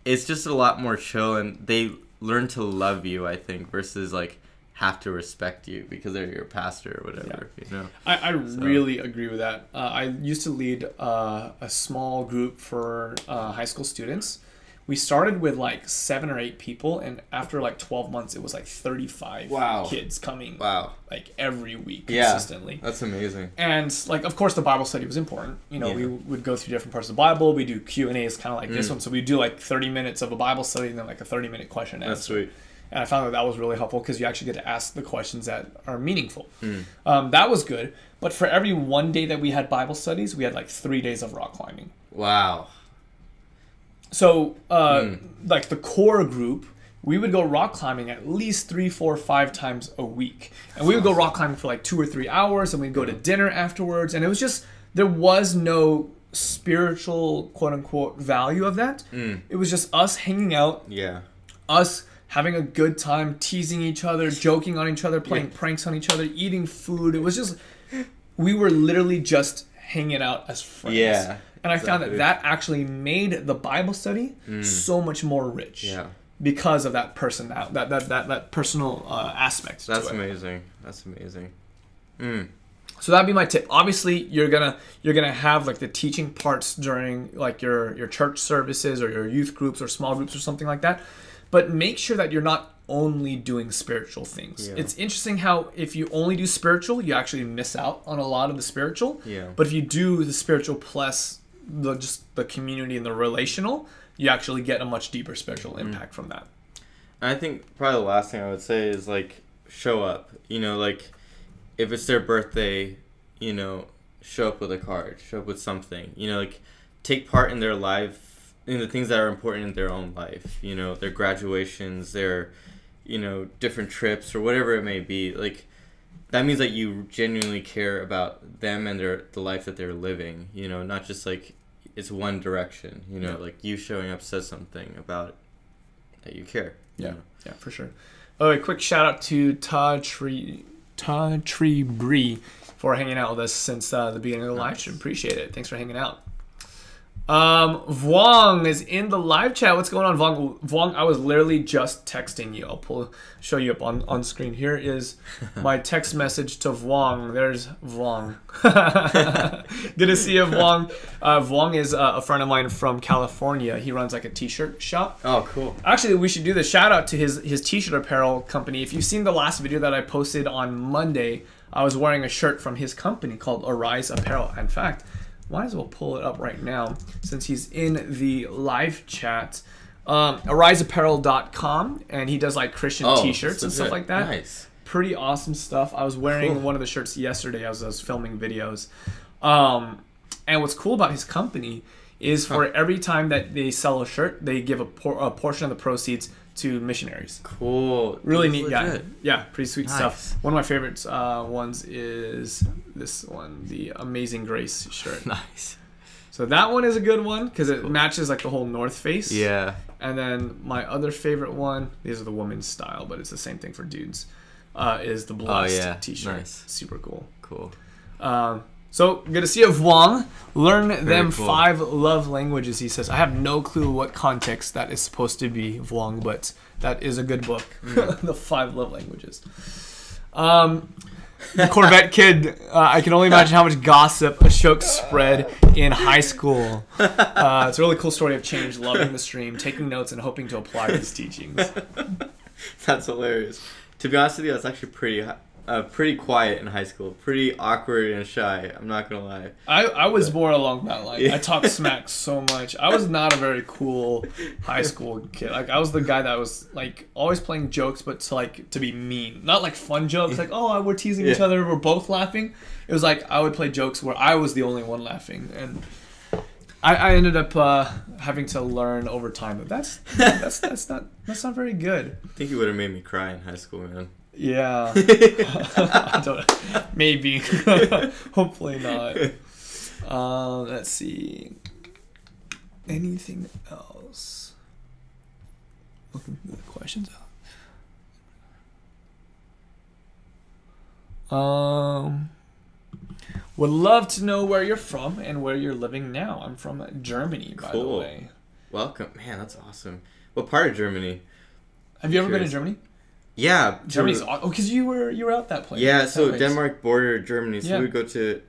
it's just a lot more chill, and they learn to love you, I think, versus like have to respect you because they're your pastor or whatever. Yeah. I really agree with that. I used to lead a small group for high school students. We started with like 7 or 8 people, and after like 12 months it was like 35 kids coming like every week consistently. That's amazing. And like of course the Bible study was important. We would go through different parts of the Bible. We do Q&As kind of like this one, so we do like 30 minutes of a Bible study and then like a 30-minute question and answer. That's sweet. And I found that was really helpful because you actually get to ask the questions that are meaningful. That was good. But for every one day that we had Bible studies, we had like 3 days of rock climbing. Wow. So, like the core group, we would go rock climbing at least 3, 4, 5 times a week. And we would go rock climbing for like 2 or 3 hours, and we'd go to dinner afterwards. And it was just, there was no spiritual, quote unquote, value of that. It was just us hanging out. Yeah. Us having a good time, teasing each other, joking on each other, playing pranks on each other, eating food. It was just, we were literally just hanging out as friends. Yeah. And I found that actually made the Bible study so much more rich. Yeah. Because of that that personal aspect. That's to it. amazing. That's amazing. So that'd be my tip. Obviously, you're gonna have like the teaching parts during like your church services or your youth groups or small groups or something like that. But make sure that you're not only doing spiritual things. Yeah. It's interesting how if you only do spiritual, you actually miss out on a lot of the spiritual. Yeah. But if you do the spiritual plus the community and the relational, you actually get a much deeper spiritual impact from that. I think probably the last thing I would say is like show up. Like if it's their birthday, show up with a card, show up with something. Like take part in their life, in the things that are important in their own life. Their graduations, their different trips or whatever it may be. Like that means that you genuinely care about them and the life that they're living. Not just like it's one direction. Like you showing up says something about it, that you care. Yeah, for sure. A quick shout out to Todd Tree Bree for hanging out with us since the beginning of the live stream. Appreciate it. Thanks for hanging out. Vuong is in the live chat. What's going on, Vuong? Vuong, I was literally just texting you. I'll show you up on screen. Here is my text message to Vuong. There's Vuong. Good to see you, Vuong. Vuong is a friend of mine from California. He runs like a t-shirt shop. Oh, cool. Actually, we should do the shout out to his t-shirt apparel company. If you've seen the last video that I posted on Monday, I was wearing a shirt from his company called Arise Apparel. In fact, might as well pull it up right now since he's in the live chat. AriseApparel.com, and he does like Christian t-shirts and stuff like that. Nice. Pretty awesome stuff. I was wearing one of the shirts yesterday as I was filming videos. And what's cool about his company is for every time that they sell a shirt, they give a portion of the proceeds to missionaries. Cool. Really neat guy. Yeah, pretty sweet Nice. stuff. One of my favorites ones is this one, the Amazing Grace shirt. Nice. So that one is a good one because it matches like the whole North Face. Yeah. And then my other favorite one, these are the women's style, but it's the same thing for dudes, is the Blessed t-shirt. Nice. Super cool. Cool. So good to see you, Vuong. Learn them cool. 5 love languages, he says. I have no clue what context that is supposed to be, Vuong, but that is a good book. The 5 love languages. The Corvette kid, I can only imagine how much gossip Ashok spread in high school. It's a really cool story of change, loving the stream, taking notes, and hoping to apply these teachings. That's hilarious. To be honest with you, that's actually pretty quiet in high school. Pretty awkward and shy. I'm not gonna lie. I was more along that line. Yeah. I talked smack so much. I was not a very cool high school kid. Like I was the guy that was like always playing jokes, but to be mean. Not like fun jokes, like we're teasing each other, we're both laughing. It was like I would play jokes where I was the only one laughing, and I ended up having to learn over time that that's not very good. I think you would have made me cry in high school, man. Yeah. I don't, maybe. Hopefully not. Let's see. Anything else? Looking through the questions out. Would love to know where you're from and where you're living now. I'm from Germany, by the way. Welcome. Man, that's awesome. What part of Germany? Have you ever been to Germany? Yeah, Germany's awesome. Oh, because you were out that place. Yeah, so Denmark bordered Germany. So Yeah. we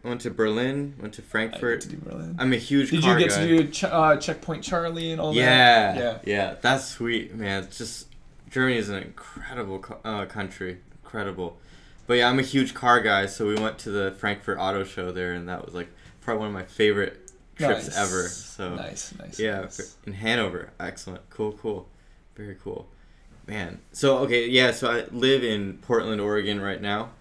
went to Berlin, went to Frankfurt. To do Berlin. I'm a huge Did car you get guy. to do Checkpoint Charlie and all Yeah, that? yeah, that's sweet, man. It's just Germany is an incredible country, incredible. But yeah, I'm a huge car guy, so we went to the Frankfurt Auto Show there, and that was like probably one of my favorite trips ever. So nice. Yeah, nice. in Hanover, excellent, cool, very cool. Man, so okay, yeah, so I live in Portland, Oregon right now.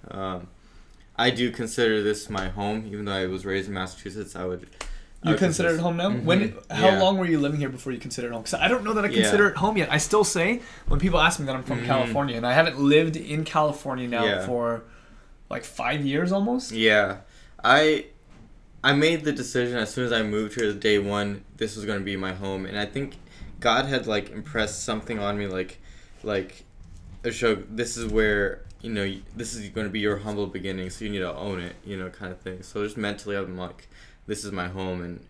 I do consider this my home, even though I was raised in Massachusetts. You consider it home now? Mm-hmm. How long were you living here before you considered it home? Because I don't know that I consider it home yet. I still say when people ask me that I'm from California, and I haven't lived in California now for like 5 years almost. Yeah, I made the decision as soon as I moved here. Day one, this was going to be my home, and I think God had like impressed something on me, like Ashok, this is where, this is going to be your humble beginning, so you need to own it, kind of thing. So just mentally I'm like, this is my home, and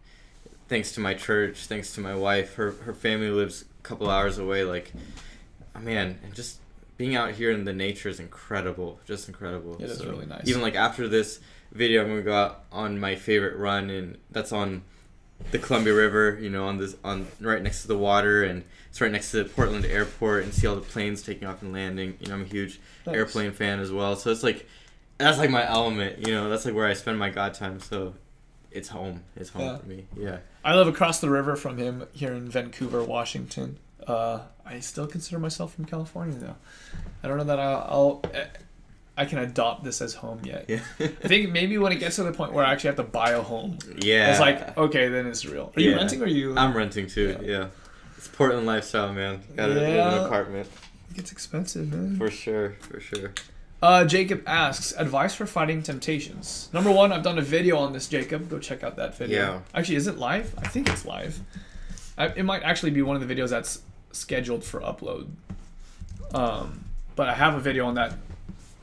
thanks to my church, thanks to my wife, her family lives a couple hours away, like, man, and just being out here in the nature is incredible, just incredible. It is really nice. Even like after this video, I'm going to go out on my favorite run, and that's on the Columbia River, on right next to the water, and it's right next to the Portland airport, and see all the planes taking off and landing. I'm a huge airplane fan as well, so it's like that's like my element. That's like where I spend my God time. So it's home. It's home for me. Yeah. I live across the river from him here in Vancouver, Washington. I still consider myself from California though. I don't know that I can adopt this as home yet. Yeah. I think maybe when it gets to the point where I actually have to buy a home. Yeah. It's like, okay, then it's real. Are you renting or are you... I'm renting too, yeah. It's Portland lifestyle, man. Gotta live in an apartment. It gets expensive, man. For sure. Jacob asks, advice for fighting temptations. Number 1, I've done a video on this, Jacob. Go check out that video. Yeah. Actually, is it live? I think it's live. It might actually be one of the videos that's scheduled for upload. But I have a video on that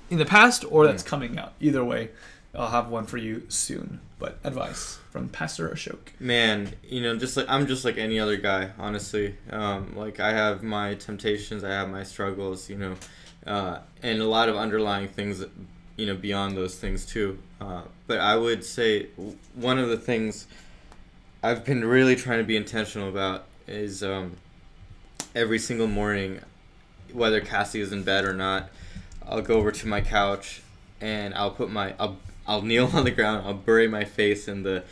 in the past or that's coming out. Either way, I'll have one for you soon. But advice from Pastor Ashok. Man, I'm just like any other guy, honestly. Like I have my temptations, I have my struggles, and a lot of underlying things, beyond those things too. But I would say one of the things I've been really trying to be intentional about is every single morning, whether Cassie is in bed or not, I'll go over to my couch and I'll kneel on the ground. I'll bury my face in the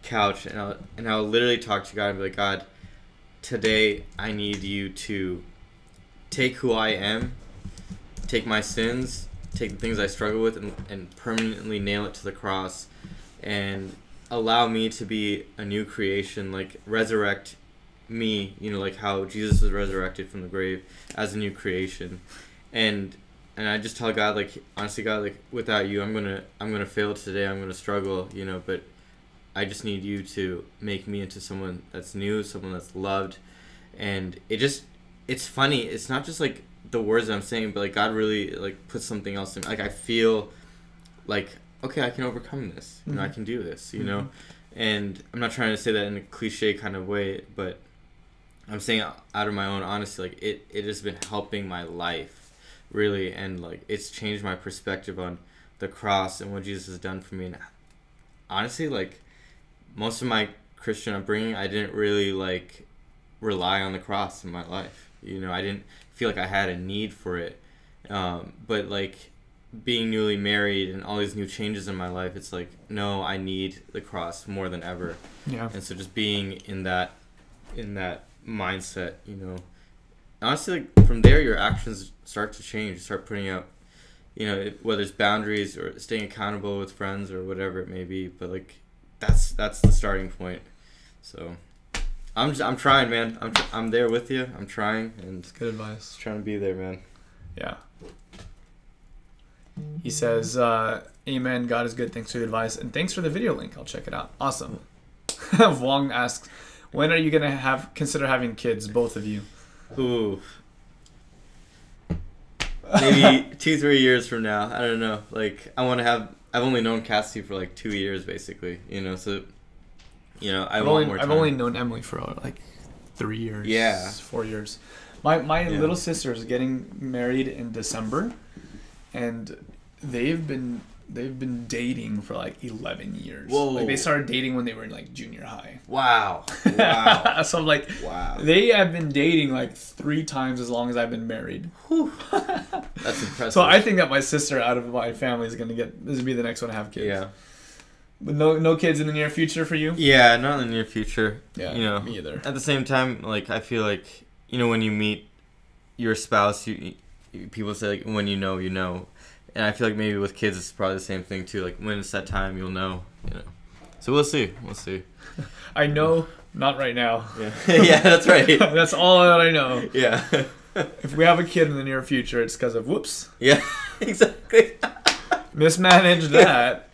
couch, and I'll literally talk to God and be like, God, today I need you to take who I am, take my sins, take the things I struggle with, and permanently nail it to the cross, and allow me to be a new creation, like resurrect me, you know, like how Jesus was resurrected from the grave as a new creation. And I just tell God, like, honestly, God, like, without you, I'm gonna fail today. I'm gonna struggle, you know, but I just need you to make me into someone that's new, someone that's loved. And it's funny. It's not just like the words that I'm saying, but like God really like puts something else in. Like I feel like, okay, I can overcome this. You know, I can do this, you know. And I'm not trying to say that in a cliche kind of way, but I'm saying out of my own honesty, like it has been helping my life. Really, and like it's changed my perspective on the cross and what Jesus has done for me. And honestly, like most of my Christian upbringing, I didn't really like rely on the cross in my life. You know, I didn't feel like I had a need for it. But like being newly married and all these new changes in my life, it's like, no, I need the cross more than ever. Yeah. And so just being in that mindset, you know. Honestly, like, from there, your actions start to change. You start putting out, you know, whether it's boundaries or staying accountable with friends or whatever it may be. But like, that's the starting point. So, I'm trying, man. I'm there with you. I'm trying, and it's good advice. Just trying to be there, man. Yeah. He says, "Amen. God is good. Thanks for the advice, and thanks for the video link. I'll check it out. Awesome." Wong asks, "When are you gonna consider having kids, both of you?" Ooh. Maybe 2-3 years from now. I don't know. Like, I've only known Cassie for like 2 years, basically. You know, so, you know, I've only known Emily for like 3 years. Yeah. 4 years. My little sister is getting married in December, and they've been dating for like 11 years. Whoa. Like they started dating when they were in like junior high. Wow. So I'm like, wow. They have been dating like 3 times as long as I've been married. That's impressive. So I think that my sister out of my family is gonna be the next one to have kids. Yeah. But no kids in the near future for you? Yeah, not in the near future. Yeah, you know, me either. At the same time, like I feel like, you know, when you meet your spouse, people say like when you know, you know. And I feel like maybe with kids it's probably the same thing too. Like when it's that time, you'll know, you know. So we'll see. I know, not right now. Yeah, yeah, that's right. That's all that I know. Yeah. If we have a kid in the near future, it's because of whoops. Yeah, exactly. Mismanaged that.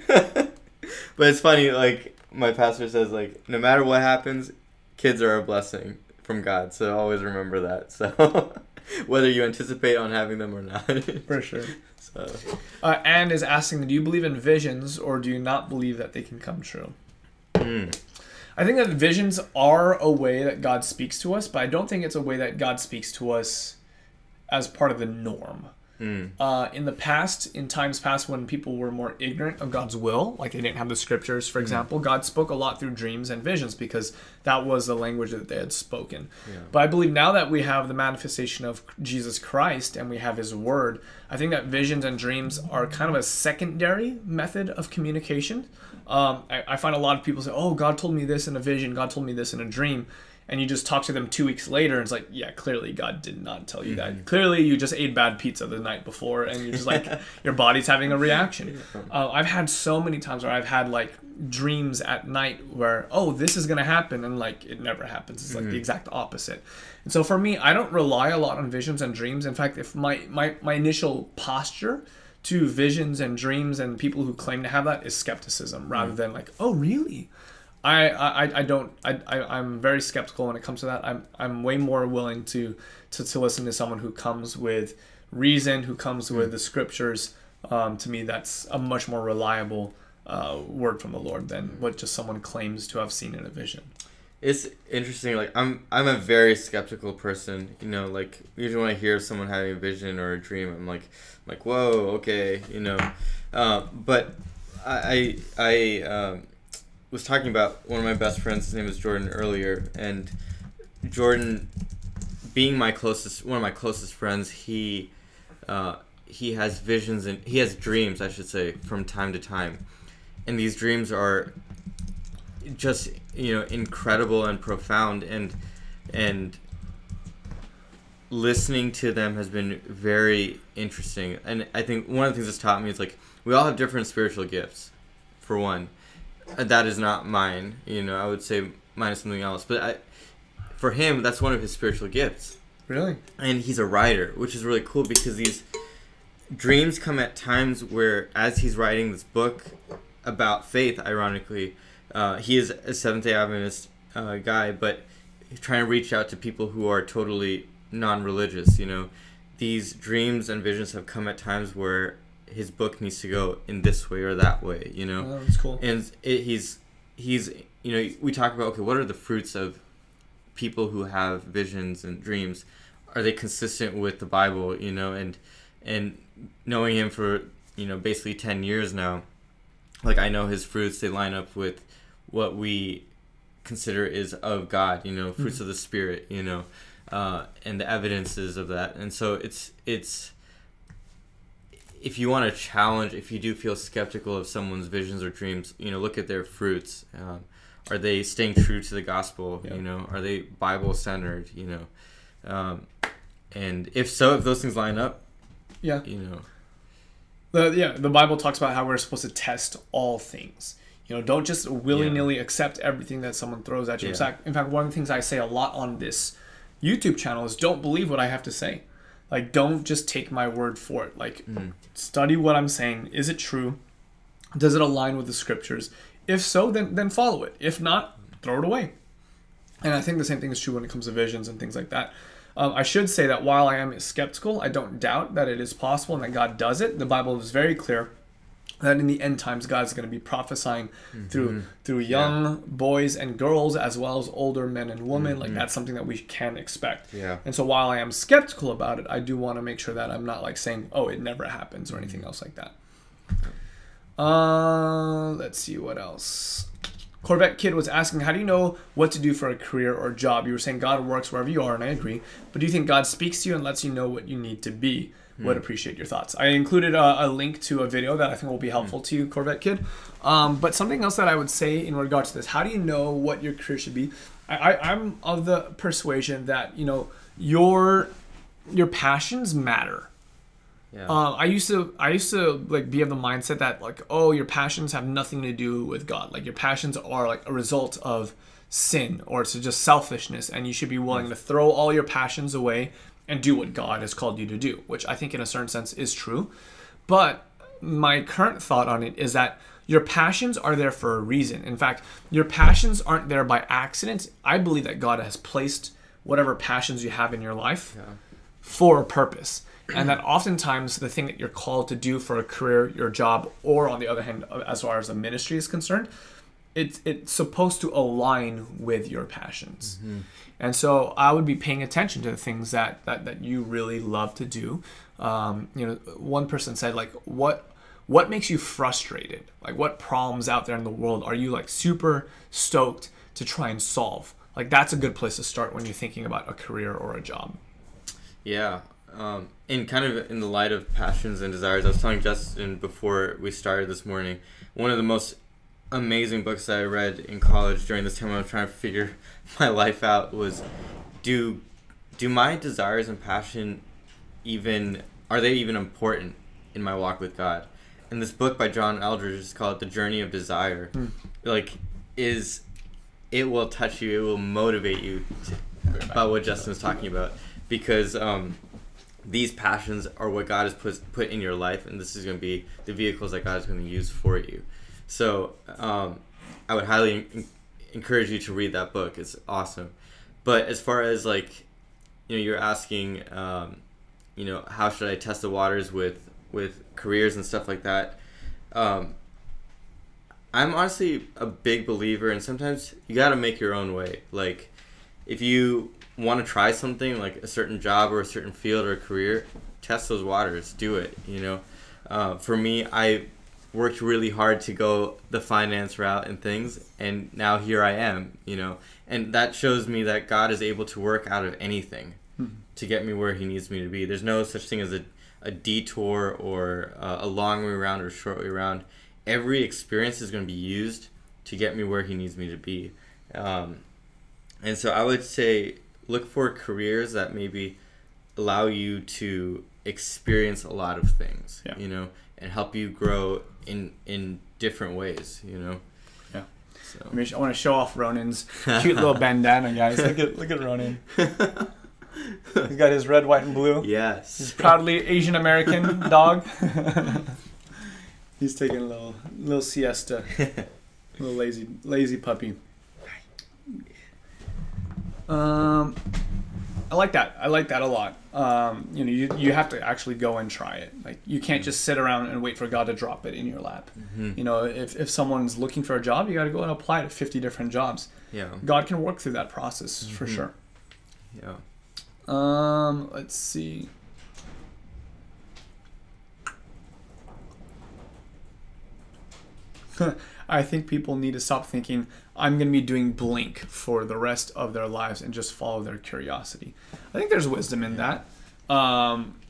But it's funny, like my pastor says, like no matter what happens, kids are a blessing from God. So always remember that. So whether you anticipate on having them or not. For sure. So. Anne is asking, do you believe in visions or do you not believe that they can come true? I think that visions are a way that God speaks to us, but I don't think it's a way that God speaks to us as part of the norm. In times past when people were more ignorant of God's will, like they didn't have the scriptures, for example, God spoke a lot through dreams and visions because that was the language that they had spoken. Yeah. But I believe now that we have the manifestation of Jesus Christ and we have his word, I think that visions and dreams are kind of a secondary method of communication. I find a lot of people say, oh, God told me this in a vision, God told me this in a dream. And you just talk to them 2 weeks later, and it's like, yeah, clearly God did not tell you that. Clearly you just ate bad pizza the night before, and you're just like, your body's having a reaction. I've had so many times where I've had like dreams at night where, oh, this is going to happen, and like it never happens. It's like the exact opposite. And so for me, I don't rely a lot on visions and dreams. In fact, if my initial posture to visions and dreams and people who claim to have that is skepticism rather than like, oh, really? I'm very skeptical when it comes to that. I'm way more willing to listen to someone who comes with reason, who comes with the scriptures. To me, that's a much more reliable word from the Lord than what just someone claims to have seen in a vision. It's interesting. Like I'm a very skeptical person. You know, like usually when I hear someone having a vision or a dream, I'm like whoa, okay, you know. But I was talking about one of my best friends. His name is Jordan earlier, and Jordan, being one of my closest friends, he has visions and he has dreams, I should say, from time to time, and these dreams are just, you know, incredible and profound, and listening to them has been very interesting. And I think one of the things that's taught me is like we all have different spiritual gifts, for one. that is not mine. You know, I would say mine is something else. But for him, that's one of his spiritual gifts. Really? And he's a writer, which is really cool because these dreams come at times where, as he's writing this book about faith, ironically, he is a Seventh-day Adventist guy, but he's trying to reach out to people who are totally non-religious. You know, these dreams and visions have come at times where his book needs to go in this way or that way. You know, oh, that's cool. And he's you know, we talk about, okay, what are the fruits of people who have visions and dreams? Are they consistent with the Bible? You know, and knowing him for, you know, basically 10 years now, like, I know his fruits, they line up with what we consider is of God, you know, fruits of the Spirit, you know, and the evidences of that. And so it's if you want to challenge, if you do feel skeptical of someone's visions or dreams, you know, look at their fruits. Are they staying true to the gospel? Yeah. You know, are they Bible centered? You know, and if so, if those things line up, yeah, you know. The Bible talks about how we're supposed to test all things. You know, don't just willy-nilly accept everything that someone throws at you. Yeah. In fact, one of the things I say a lot on this YouTube channel is don't believe what I have to say. Like, don't just take my word for it. Like, study what I'm saying. Is it true? Does it align with the scriptures? If so, then follow it. If not, throw it away. And I think the same thing is true when it comes to visions and things like that. I should say that while I am skeptical, I don't doubt that it is possible and that God does it. The Bible is very clear that in the end times, God is going to be prophesying through young boys and girls as well as older men and women. Like, that's something that we can expect. Yeah. And so while I am skeptical about it, I do want to make sure that I'm not like saying, oh, it never happens or anything else like that. Let's see what else. Corvette Kid was asking, how do you know what to do for a career or job? You were saying God works wherever you are, and I agree. But do you think God speaks to you and lets you know what you need to be? Would appreciate your thoughts. I included a link to a video that I think will be helpful to you, Corvette Kid. But something else that I would say in regards to this, how do you know what your career should be? I'm of the persuasion that, you know, your passions matter. Yeah. I used to like be of the mindset that, like, oh, your passions have nothing to do with God. Like, your passions are like a result of sin, or it's just selfishness, and you should be willing to throw all your passions away and do what God has called you to do, which I think in a certain sense is true. But my current thought on it is that your passions are there for a reason. In fact, your passions aren't there by accident. I believe that God has placed whatever passions you have in your life for a purpose. And that oftentimes the thing that you're called to do for a career, your job, or on the other hand, as far as a ministry is concerned, it's supposed to align with your passions. And so I would be paying attention to the things that you really love to do. You know, one person said, like, what makes you frustrated? Like, what problems out there in the world are you like super stoked to try and solve? Like, that's a good place to start when you're thinking about a career or a job. Yeah. And kind of in the light of passions and desires, I was telling Justin before we started this morning, one of the most amazing books that I read in college during this time I was trying to figure my life out was, do my desires and passion are they even important in my walk with God? And this book by John Eldredge is called The Journey of Desire. Like, it will touch you, it will motivate you about what Justin was talking about, because these passions are what God has put in your life, and this is going to be the vehicles that God is going to use for you. So I would highly encourage you to read that book. It's awesome. But as far as, like, you know, you're asking, you know, how should I test the waters with careers and stuff like that? I'm honestly a big believer, and sometimes you got to make your own way. Like, if you want to try something like a certain job or a certain field or a career, test those waters, do it, you know. For me, I worked really hard to go the finance route and things, and now here I am, you know, and that shows me that God is able to work out of anything to get me where he needs me to be. There's no such thing as a detour or a long way around or a short way around. Every experience is going to be used to get me where he needs me to be. And so I would say, look for careers that maybe allow you to experience a lot of things, you know, and help you grow in different ways, you know. Yeah. So. I want to show off Ronan's cute little bandana, guys. Look at Ronan. He's got his red, white, and blue. Yes. He's proudly Asian American dog. He's taking a little siesta. Little lazy puppy. I like that. I like that a lot. You have to actually go and try it. Like, you can't just sit around and wait for God to drop it in your lap. If someone's looking for a job, you got to go and apply to 50 different jobs. Yeah. God can work through that process for sure. Yeah. Let's see. I think people need to stop thinking, I'm going to be doing blink for the rest of their lives and just follow their curiosity. I think there's wisdom in that. A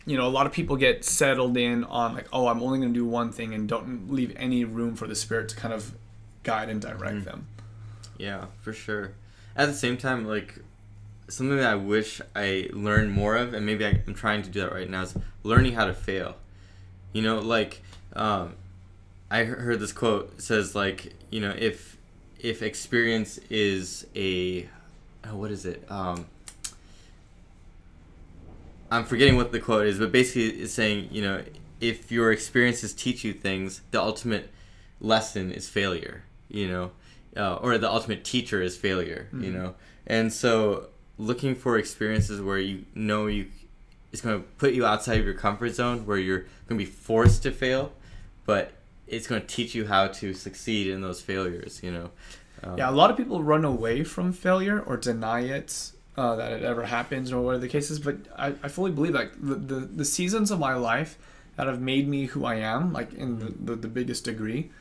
lot of people get settled in on like, oh, I'm only going to do one thing and don't leave any room for the Spirit to kind of guide and direct them. Yeah, for sure. At the same time, like, something that I wish I learned more of, and maybe I'm trying to do that right now, is learning how to fail. I heard this quote. It says, like, if experience is what is it? I'm forgetting what the quote is, but basically it's saying, if your experiences teach you things, the ultimate lesson is failure, or the ultimate teacher is failure, And so looking for experiences where it's going to put you outside of your comfort zone, where you're going to be forced to fail, but it's going to teach you how to succeed in those failures, a lot of people run away from failure or deny it, that it ever happens or whatever the case is. But I fully believe, like, the seasons of my life that have made me who I am, like, in the biggest degree,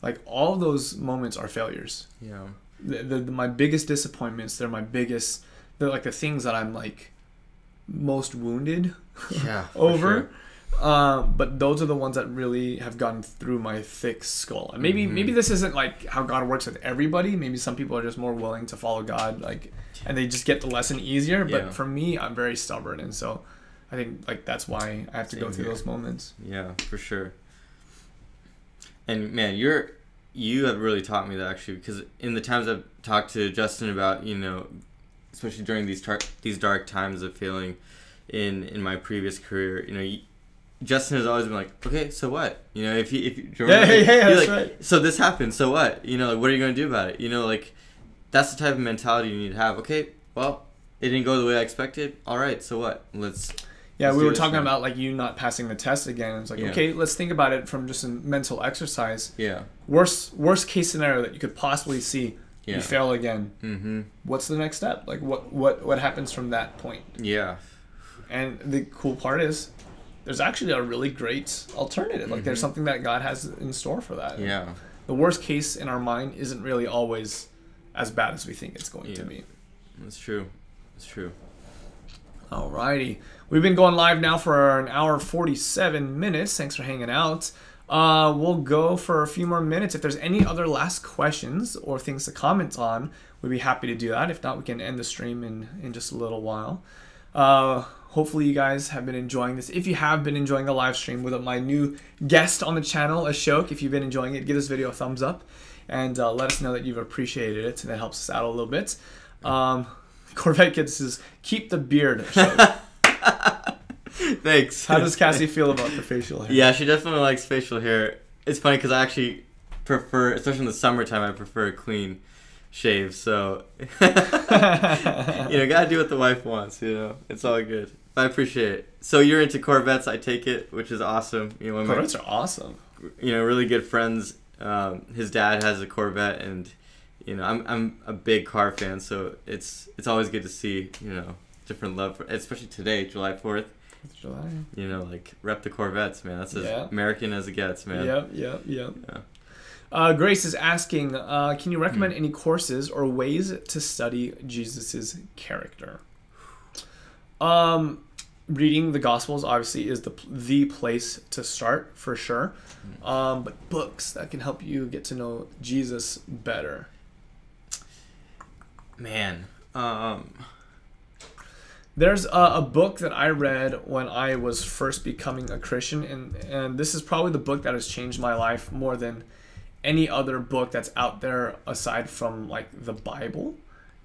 like, all those moments are failures. Yeah. My biggest disappointments, they're like the things that I'm, like, most wounded over. Sure. But those are the ones that really have gone through my thick skull. And maybe this isn't like how God works with everybody. Maybe some people are just more willing to follow God, like, and they just get the lesson easier. But for me, I'm very stubborn, and so I think, like, that's why I have to go through those moments. Yeah, for sure. And man, you have really taught me that, actually, because in the times I've talked to Justin about, especially during these dark times of failing in my previous career, Justin has always been like, okay, so what? If you that's like, right. So this happened, so what? Like, what are you going to do about it? Like, that's the type of mentality you need to have. Okay, well, it didn't go the way I expected. All right, so what? Let's we were talking about, like, you not passing the test again. It's like, okay, let's think about it from just a mental exercise. Yeah. Worst case scenario that you could possibly see. You fail again. Mm-hmm. What's the next step? Like, what happens from that point? Yeah. And the cool part is, there's actually a really great alternative. Like, there's something that God has in store for that. Yeah. The worst case in our mind isn't really always as bad as we think it's going to be. That's true. That's true. Alrighty. We've been going live now for an hour 47 minutes. Thanks for hanging out. We'll go for a few more minutes. If there's any other last questions or things to comment on, we'd be happy to do that. If not, we can end the stream in just a little while. Hopefully you guys have been enjoying this. If you have been enjoying the live stream with my new guest on the channel, Ashok, if you've been enjoying it, give this video a thumbs up and let us know that you've appreciated it, and that helps us out a little bit. Corvette Kid says, keep the beard, Ashok. Thanks. How does Cassie feel about the facial hair? Yeah, she definitely likes facial hair. It's funny because I actually prefer, especially in the summertime, I prefer a clean shave. So, gotta do what the wife wants, It's all good. I appreciate it. So you're into Corvettes, I take it, which is awesome. Corvettes are awesome. Really good friends. His dad has a Corvette, and I'm a big car fan, so it's always good to see different love for, especially today, July 4th. July. Like, rep the Corvettes, man. That's as American as it gets, man. Yep. Yeah. Grace is asking, can you recommend any courses or ways to study Jesus's character? Reading the Gospels obviously is the place to start, for sure. But books that can help you get to know Jesus better. Man. There's a book that I read when I was first becoming a Christian, and this is probably the book that has changed my life more than any other book that's out there aside from like the Bible.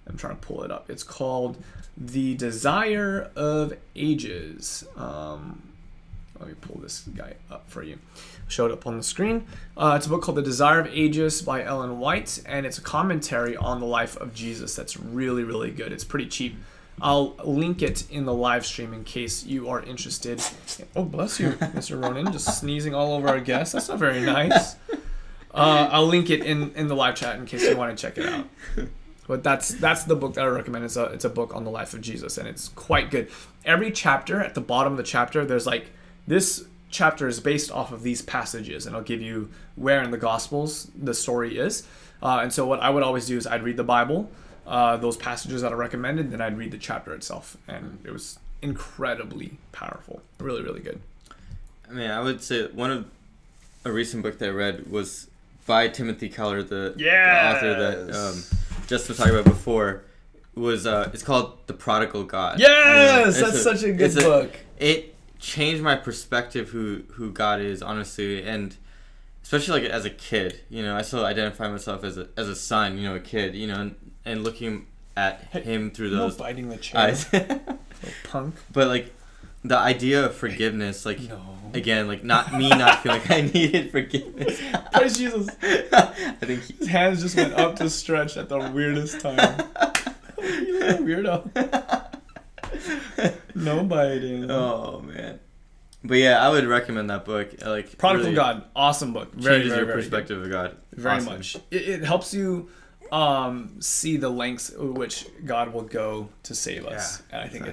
I'm trying to pull it up. It's called The Desire of Ages. Let me pull this guy up for you. Show it up on the screen. It's a book called The Desire of Ages by Ellen White, and it's a commentary on the life of Jesus that's really, really good. It's pretty cheap. I'll link it in the live stream in case you are interested. Oh, bless you, Mr. Ronan, just sneezing all over our guests. That's not very nice. I'll link it in the live chat in case you want to check it out. But that's the book that I recommend. It's a book on the life of Jesus, and it's quite good. Every chapter, at the bottom of the chapter, there's like, this chapter is based off of these passages, and I'll give you where in the Gospels the story is. And so what I would always do is I'd read the Bible, those passages that are recommended, then I'd read the chapter itself, and it was incredibly powerful. Really, really good. I mean, I would say a recent book that I read was by Timothy Keller, the author that Justin was talking about before. Was it's called The Prodigal God. Yes, that's such a good book. It changed my perspective who God is, honestly, and especially like as a kid, I still identify myself as a son, a kid, and looking at him through those biting the chair. Eyes. Punk. But like the idea of forgiveness, like again, like not feeling like I needed forgiveness. Praise Jesus. I think his hands just went up to stretch at the weirdest time. You little weirdo. No biting. Oh man. But yeah, I would recommend that book. Like Prodigal really God, awesome book. Changes your perspective of God. Very awesome. Much. It helps you see the lengths which God will go to save us. And I think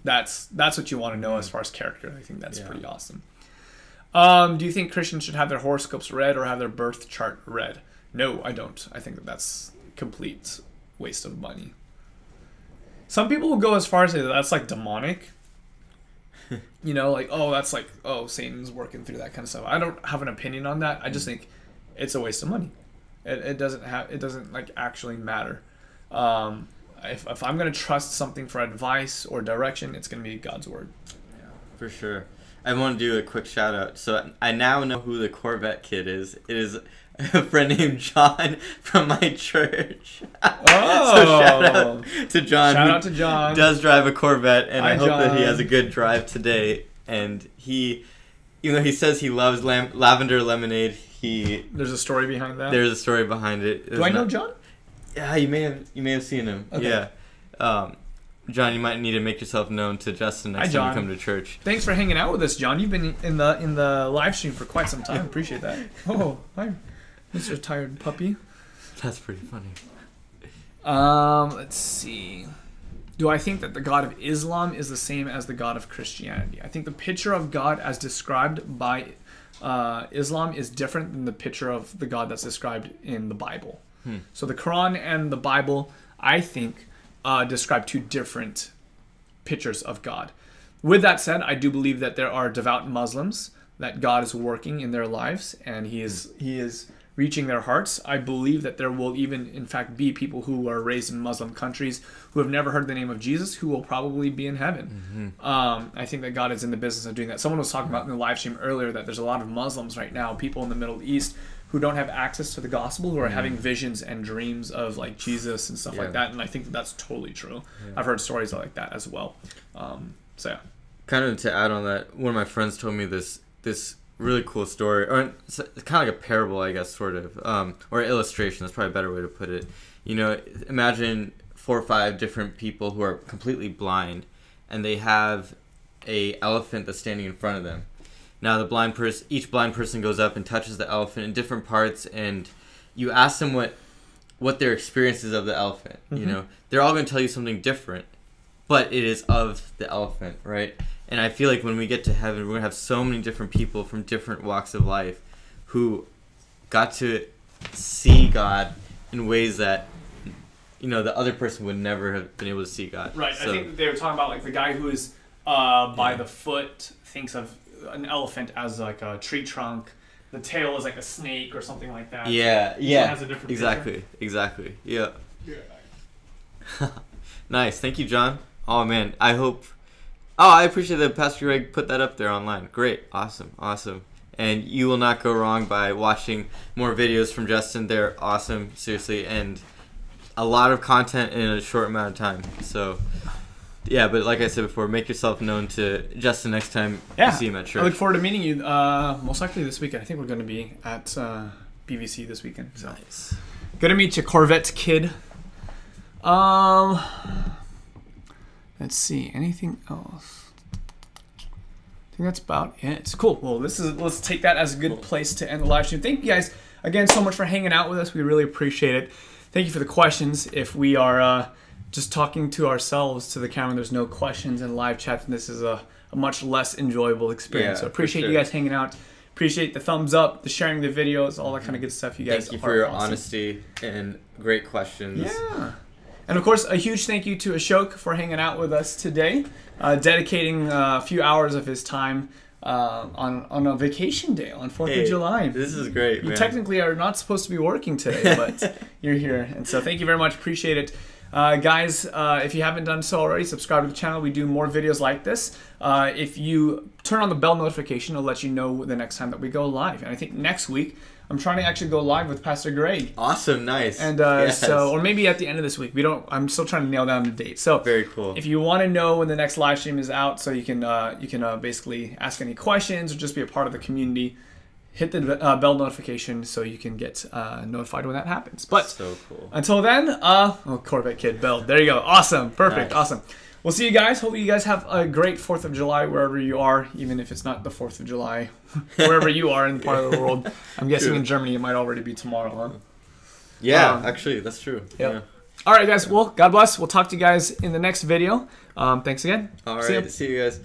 that's what you want to know as far as character. I think that's pretty awesome. Do you think Christians should have their horoscopes read or have their birth chart read? No, I don't. I think that's complete waste of money. Some people will go as far as say that that's like demonic. Like, that's like, Satan's working through that kind of stuff. I don't have an opinion on that. I just think it's a waste of money. It doesn't like actually matter. If I'm going to trust something for advice or direction, it's going to be God's word. Yeah, for sure. I want to do a quick shout out. So I now know who the Corvette kid is. It is a friend named John from my church. Oh, so shout out to John. Shout out to John. Does drive a Corvette, and I hope that he has a good drive today. And he, he says he loves lavender lemonade. There's a story behind that. There's a story behind it. Do I know John? Yeah, you may have seen him. Okay. Yeah. John, you might need to make yourself known to Justin next time you come to church. Thanks for hanging out with us, John. You've been in the live stream for quite some time. Appreciate that. Oh, hi, Mr. Tired Puppy. That's pretty funny. Let's see. Do I think that the God of Islam is the same as the God of Christianity? I think the picture of God as described by Islam is different than the picture of the God that's described in the Bible. So the Quran and the Bible, I think, describe two different pictures of God. With that said, I do believe that there are devout Muslims that God is working in their lives and he is reaching their hearts. I believe that there will even, in fact, be people who are raised in Muslim countries who have never heard the name of Jesus who will probably be in heaven. I think that God is in the business of doing that. Someone was talking about in the live stream earlier that there's a lot of Muslims right now, people in the Middle East, who don't have access to the gospel, who are having visions and dreams of like Jesus and stuff like that. And I think that that's totally true. I've heard stories like that as well. So yeah. Kind of to add on that, one of my friends told me this really cool story, or it's kind of like a parable, I guess, sort of, or illustration. That's probably a better way to put it. Imagine 4 or 5 different people who are completely blind, and they have a elephant that's standing in front of them. Now each blind person goes up and touches the elephant in different parts, and you ask them what their experience is of the elephant. They're all going to tell you something different, but it is of the elephant, right? And I feel like when we get to heaven, we're going to have so many different people from different walks of life who got to see God in ways that, the other person would never have been able to see God. Right. So, I think they were talking about like the guy who is by the foot thinks of an elephant as like a tree trunk. The tail is like a snake or something like that. Yeah. So it has a different picture. Exactly. Yeah. Nice. Thank you, John. Oh man, I appreciate that Pastor Greg put that up there online. Great. Awesome. and you will not go wrong by watching more videos from Justin. They're awesome, seriously, and a lot of content in a short amount of time. So, yeah, but like I said before, make yourself known to Justin next time you see him at church. I look forward to meeting you most likely this weekend. I think we're going to be at BVC this weekend. So. Nice. Good to meet you, Corvette Kid. Let's see. Anything else? I think that's about it. Cool. Well, let's take that as a good place to end the live stream. Thank you guys again so much for hanging out with us. We really appreciate it. Thank you for the questions. If we are just talking to ourselves to the camera, there's no questions in live chat, and this is a much less enjoyable experience. Yeah, so appreciate you guys hanging out. Appreciate the thumbs up, the sharing the videos, all that kind of good stuff. You guys Thank you for your honesty and great questions. Yeah. And of course, a huge thank you to Ashok for hanging out with us today, dedicating a few hours of his time on a vacation day on 4th of July. This is great, man. You technically are not supposed to be working today, but you're here. And so thank you very much. Appreciate it. Guys, if you haven't done so already, subscribe to the channel. We do more videos like this. If you turn on the bell notification, it'll let you know the next time that we go live. And I think next week, I'm trying to actually go live with Pastor Greg. Awesome, nice. And so, or maybe at the end of this week. I'm still trying to nail down the date. So very cool. If you want to know when the next live stream is out, so you can basically ask any questions or just be a part of the community, hit the bell notification so you can get notified when that happens. But so cool. Until then, Corvette Kid Bell. There you go. Awesome. Perfect. Nice. Awesome. We'll see you guys. Hope you guys have a great 4th of July wherever you are, even if it's not the 4th of July, wherever you are in part of the world. I'm guessing in Germany it might already be tomorrow, huh? Yeah, actually, that's true. Yep. Yeah. All right, guys. Well, God bless. We'll talk to you guys in the next video. Thanks again. All right. See you guys.